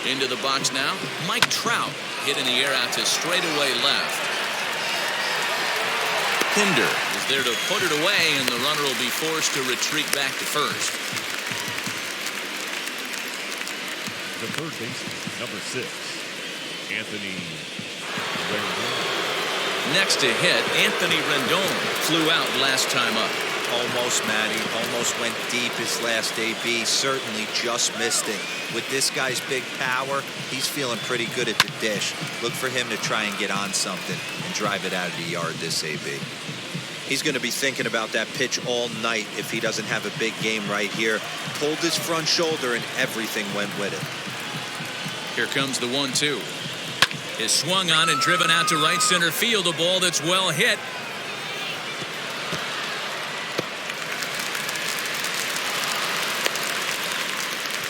Speaker 1: Into the box now, Mike Trout hit in the air out to straightaway left. Pinder is there to put it away, and the runner will be forced to retreat back to first.
Speaker 4: The third baseman, number 6, Anthony Rendon.
Speaker 1: Next to hit, Anthony Rendon flew out last time up.
Speaker 3: Almost, Matty. Almost went deep his last AB. Certainly just missed it. With this guy's big power, he's feeling pretty good at the dish. Look for him to try and get on something and drive it out of the yard this AB. He's going to be thinking about that pitch all night if he doesn't have a big game right here. Pulled his front shoulder and everything went with it.
Speaker 1: Here comes the 1-2. Is swung on and driven out to right center field. A ball that's well hit.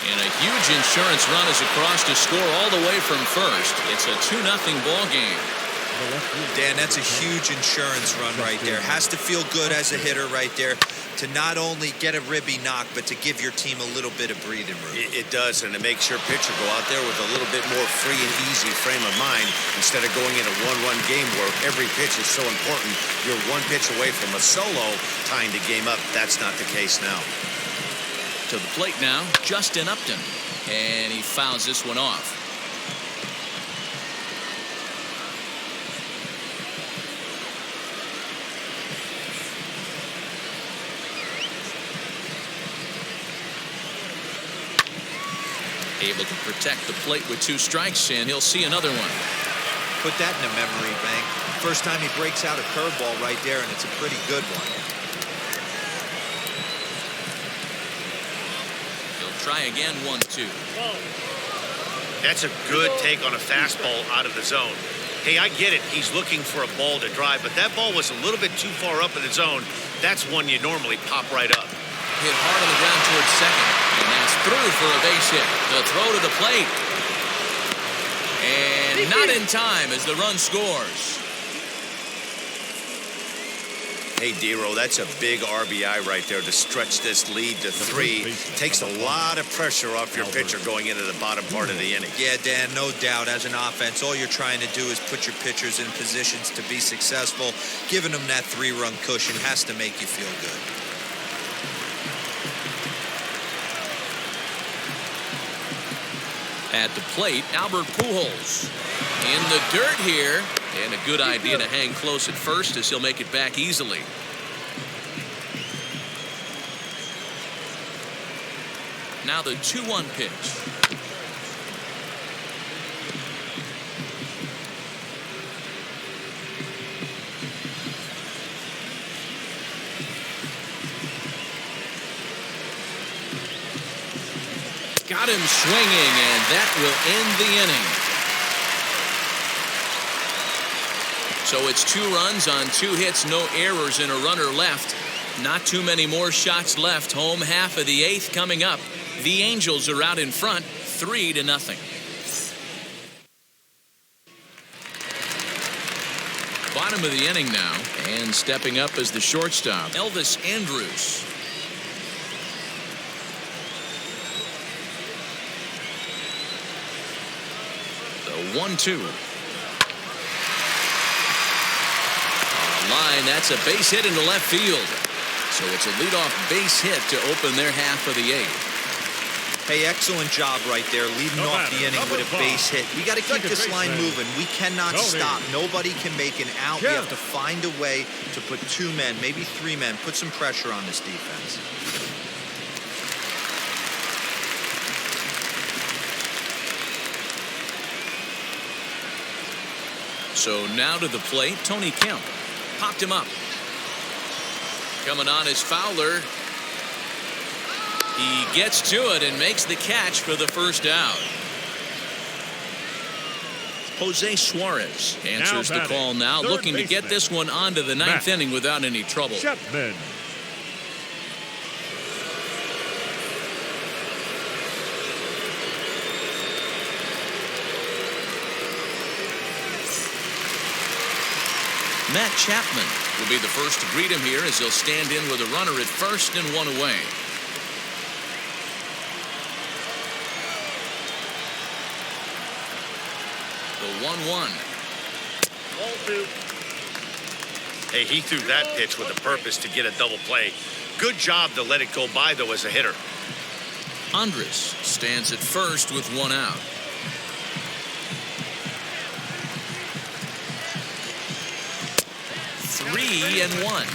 Speaker 1: And a huge insurance run is across to score all the way from first. It's a 2-0 ball game.
Speaker 3: Dan, that's a huge insurance run right there. Has to feel good as a hitter right there to not only get a ribby knock, but to give your team a little bit of breathing room.
Speaker 2: It does, and it makes your pitcher go out there with a little bit more free and easy frame of mind instead of going in a one-run game where every pitch is so important. You're one pitch away from a solo tying the game up. That's not the case now.
Speaker 1: To the plate now, Justin Upton. And he fouls this one off. Able to protect the plate with 2 strikes, and he'll see another one.
Speaker 3: Put that in a memory bank. First time he breaks out a curveball right there, and it's a pretty good one.
Speaker 1: Try again, 1-2.
Speaker 2: That's a good take on a fastball out of the zone. Hey, I get it. He's looking for a ball to drive, but that ball was a little bit too far up in the zone. That's one you normally pop right up.
Speaker 1: Hit hard on the ground towards second. And that's through for a base hit. The throw to the plate. And not in time as the run scores.
Speaker 2: Hey, D-Row, that's a big RBI right there to stretch this lead to 3. Takes a lot of pressure off your pitcher going into the bottom part of the inning.
Speaker 3: Yeah, Dan, no doubt. As an offense, all you're trying to do is put your pitchers in positions to be successful. Giving them that 3-run cushion has to make you feel good.
Speaker 1: At the plate, Albert Pujols. In the dirt here. And a good idea to hang close at first as he'll make it back easily. Now the 2-1 pitch. Got him swinging, and that will end the inning. So it's 2 runs on 2 hits, no errors, and a runner left. Not too many more shots left. Home half of the 8th coming up. The Angels are out in front, 3-0. Bottom of the inning now, and stepping up as the shortstop, Elvis Andrus. The 1-2. Line, that's a base hit into left field. So it's a leadoff base hit to open their half of the 8th.
Speaker 3: Hey, excellent job right there, leading
Speaker 4: No
Speaker 3: off the
Speaker 4: matter.
Speaker 3: inning with a
Speaker 4: Number
Speaker 3: base
Speaker 4: 5.
Speaker 3: hit. We got to keep
Speaker 4: Second
Speaker 3: this line
Speaker 4: baseman,
Speaker 3: moving. We cannot
Speaker 4: Tony.
Speaker 3: stop. Nobody can make an out. We
Speaker 4: Yeah.
Speaker 3: have to find a way to put 2 men, maybe 3 men, put some pressure on this defense.
Speaker 1: So now to the plate, Tony Kemp. Popped him up. Coming on is Fowler. He gets to it and makes the catch for the first out. Jose Suarez answers the call now,
Speaker 4: third
Speaker 1: looking to get
Speaker 4: baseman,
Speaker 1: this one onto the ninth inning without any trouble.
Speaker 4: Chapman.
Speaker 1: Matt Chapman will be the first to greet him here as he'll stand in with a runner at first and 1 away. The 1-1.
Speaker 2: Hey, he threw that pitch with a purpose to get a double play. Good job to let it go by, though, as a hitter.
Speaker 1: Andres stands at first with 1 out. Three and 1.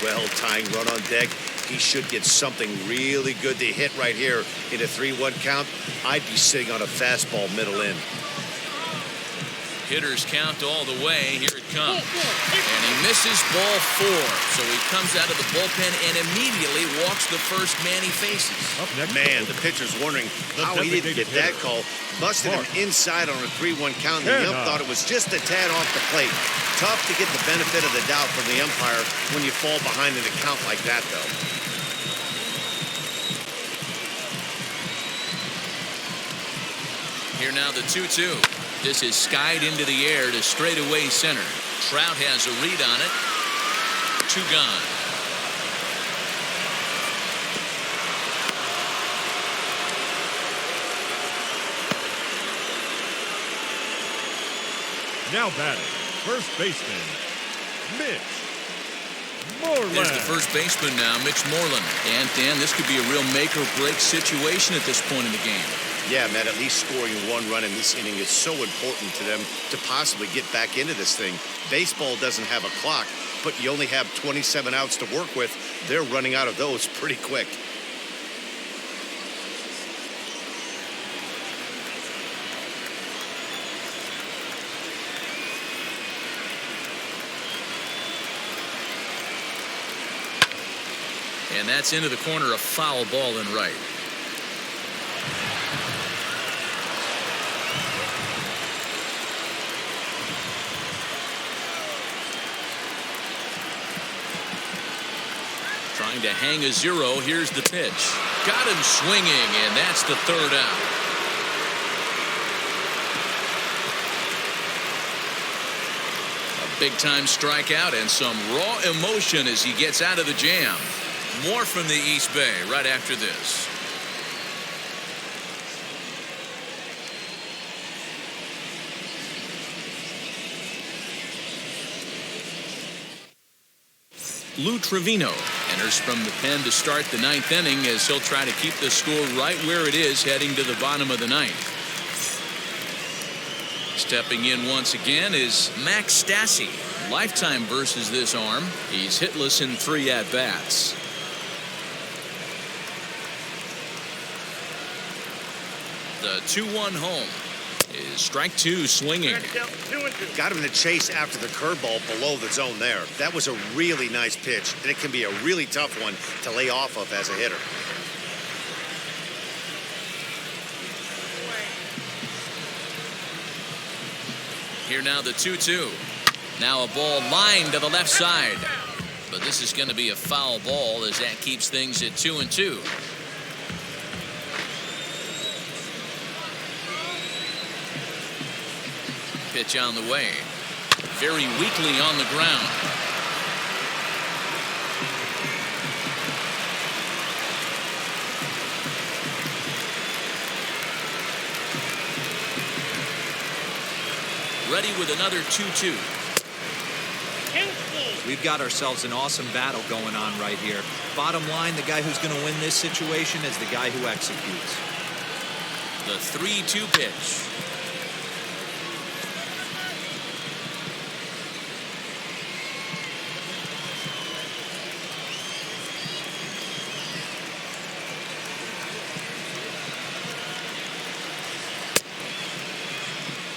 Speaker 2: Well, tying run on deck. He should get something really good to hit right here in a 3-1 count. I'd be sitting on a fastball middle in.
Speaker 1: Hitters count all the way. Here it comes. And he misses ball 4. So he comes out of the bullpen and immediately walks the first man he faces.
Speaker 4: Up next,
Speaker 2: Man, the pitcher's wondering how he didn't get that call. Busted him inside on a 3-1 count, and the ump thought it was just a tad off the plate. Tough to get the benefit of the doubt from the umpire when you fall behind in a count like that, though.
Speaker 1: Here now the 2-2. This is skied into the air to straightaway center. Trout has a read on it. 2 gone.
Speaker 4: Now batting, first baseman, Mitch Moreland.
Speaker 1: There's the first baseman now, Mitch Moreland. And Dan, this could be a real make or break situation at this point in the game.
Speaker 2: Yeah, man, at least scoring 1 run in this inning is so important to them to possibly get back into this thing. Baseball doesn't have a clock, but you only have 27 outs to work with. They're running out of those pretty quick.
Speaker 1: And that's into the corner, a foul ball in right. Trying to hang a 0. Here's the pitch. Got him swinging, and that's the 3rd out. A big-time strikeout and some raw emotion as he gets out of the jam. More from the East Bay right after this. Lou Trevino enters from the pen to start the 9th inning as he'll try to keep the score right where it is heading to the bottom of the 9th. Stepping in once again is Max Stassi. Lifetime versus this arm. He's hitless in 3 at-bats. The 2-1 home is strike 2 swinging.
Speaker 2: Got him in the chase after the curveball below the zone there. That was a really nice pitch, and it can be a really tough one to lay off of as a hitter.
Speaker 1: Here now the 2-2. Now a ball lined to the left side. But this is going to be a foul ball as that keeps things at 2-2. Pitch on the way. Very weakly on the ground. Ready with another 2-2.
Speaker 3: We've got ourselves an awesome battle going on right here. Bottom line, the guy who's going to win this situation is the guy who executes.
Speaker 1: The 3-2 pitch.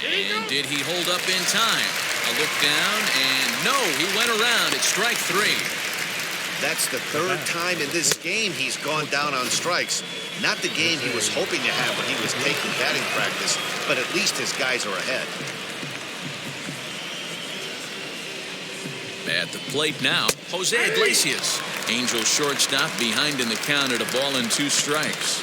Speaker 1: And did he hold up in time? A look down, and no, he went around. It's strike 3.
Speaker 2: That's the third time in this game he's gone down on strikes. Not the game he was hoping to have when he was taking batting practice, but at least his guys are ahead.
Speaker 1: At the plate now, Jose Iglesias. Angels shortstop behind in the count at 1-2 strikes.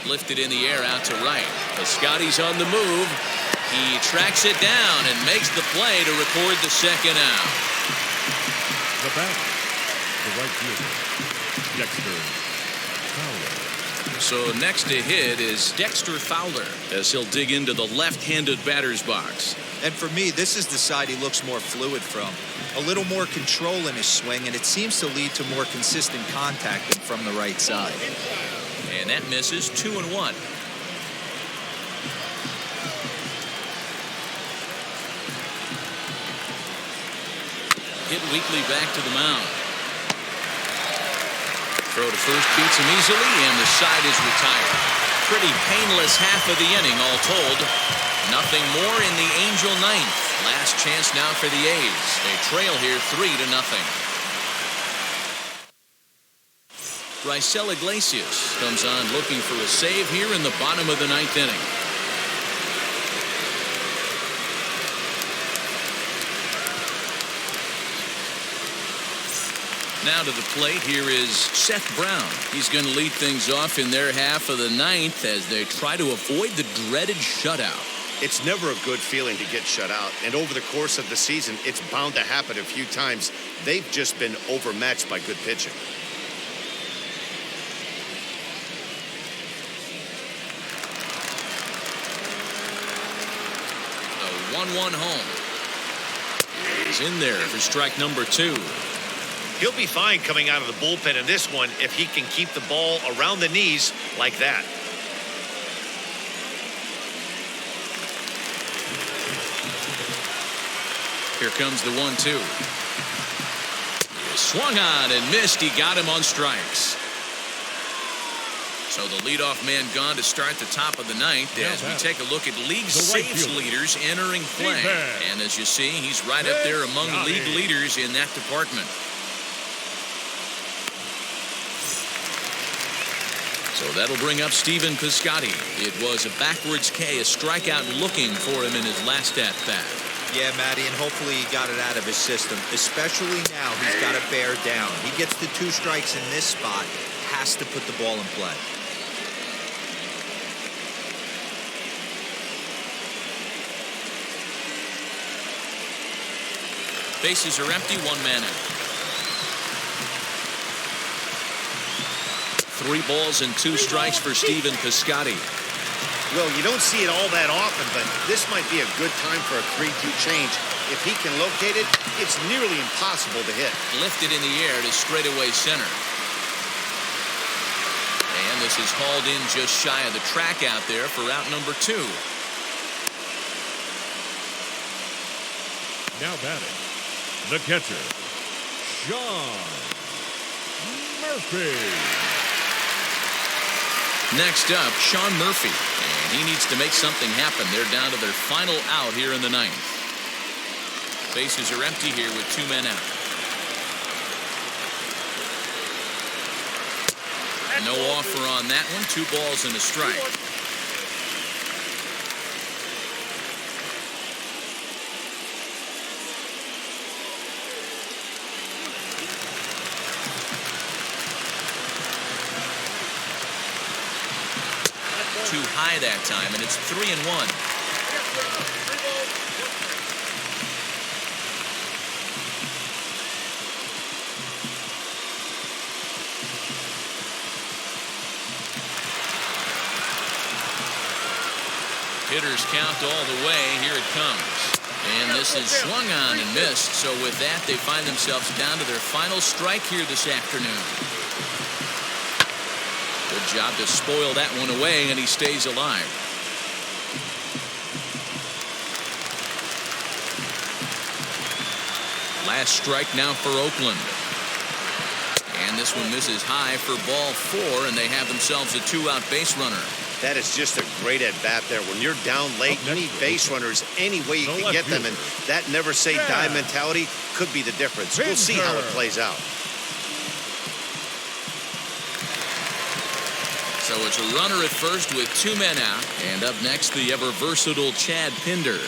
Speaker 1: Lifted in the air out to right. Piscotty's on the move. He tracks it down and makes the play to record the second out.
Speaker 4: The batter, the right fielder, Dexter Fowler.
Speaker 1: So next to hit is Dexter Fowler as he'll dig into the left-handed batter's box.
Speaker 3: And for me, this is the side he looks more fluid from. A little more control in his swing, and it seems to lead to more consistent contact than from the right side.
Speaker 1: And that misses 2-1. Hit weakly back to the mound. Throw to first beats him easily, and the side is retired. Pretty painless half of the inning, all told. Nothing more in the Angel ninth. Last chance now for the A's. They trail here 3-0. Raisel Iglesias comes on looking for a save here in the bottom of the ninth inning. Now to the plate, here is Seth Brown. He's going to lead things off in their half of the ninth as they try to avoid the dreaded shutout.
Speaker 2: It's never a good feeling to get shut out, and over the course of the season, it's bound to happen a few times. They've just been overmatched by good pitching.
Speaker 1: The 1-1 home. He's in there for strike number 2.
Speaker 2: He'll be fine coming out of the bullpen in this one if he can keep the ball around the knees like that.
Speaker 1: Here comes the 1-2. Swung on and missed. He got him on strikes. So the leadoff man gone to start the top of the ninth as we take a look at league saves leaders entering play. And as you see, he's right up there among league leaders in that department. So that'll bring up Stephen Piscotty. It was a backwards K, a strikeout looking for him in his last at-bat.
Speaker 3: Yeah, Matty, and hopefully he got it out of his system. Especially now, he's got to bear down. He gets the 2 strikes in this spot, has to put the ball in play.
Speaker 1: Bases are empty, 1 man out. 3 balls and 2 strikes for Stephen Piscotty.
Speaker 2: Well, you don't see it all that often, but this might be a good time for a 3-2 change. If he can locate it, it's nearly impossible to hit.
Speaker 1: Lifted in the air to straightaway center. And this is hauled in just shy of the track out there for out number 2.
Speaker 4: Now batting, the catcher, Sean Murphy.
Speaker 1: Next up, Sean Murphy. And he needs to make something happen. They're down to their final out here in the ninth. Bases are empty here with 2 men out. No offer on that one. 2 balls and a strike. Too high that time, and it's 3-1. hitters count all the way. Here it comes. And this is swung on and missed. So with that, they find themselves down to their final strike here this afternoon. Good job to spoil that one away, and he stays alive. Last strike now for Oakland. And this one misses high for ball 4, and they have themselves a 2-out base runner.
Speaker 2: That is just a great at-bat there. When you're down late, you need base runners any way you can get them, and that never-say-die mentality could be the difference. We'll see how it plays out.
Speaker 1: So it's a runner at first with 2 men out, and up next, the ever-versatile Chad Pinder.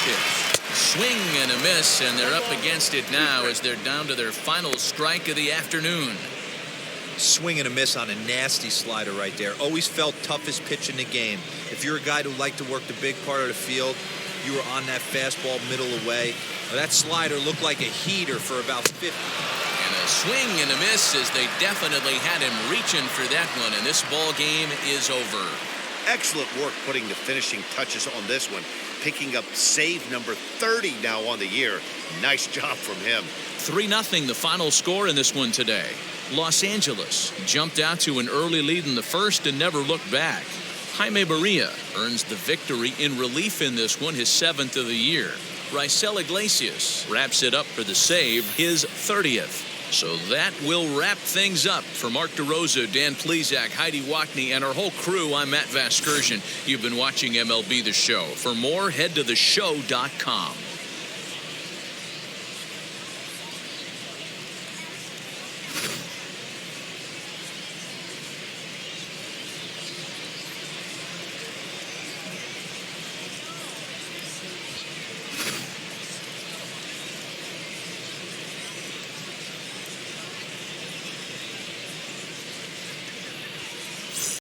Speaker 1: Pitch. Swing and a miss, and they're up against it now as they're down to their final strike of the afternoon.
Speaker 3: Swing and a miss on a nasty slider right there. Always felt toughest pitch in the game. If you're a guy who liked to work the big part of the field, you were on that fastball middle away. Well, that slider looked like a heater for about 50.
Speaker 1: And a swing and a miss as they definitely had him reaching for that one, and this ball game is over.
Speaker 2: Excellent work putting the finishing touches on this one. Picking up save number 30 now on the year. Nice job from him.
Speaker 1: 3-0 the final score in this one today. Los Angeles jumped out to an early lead in the first and never looked back. Jaime Barria earns the victory in relief in this one, his 7th of the year. Raisel Iglesias wraps it up for the save, his 30th. So that will wrap things up. For Mark DeRosa, Dan Plesac, Heidi Wackney, and our whole crew, I'm Matt Vasgersian. You've been watching MLB The Show. For more, head to theshow.com.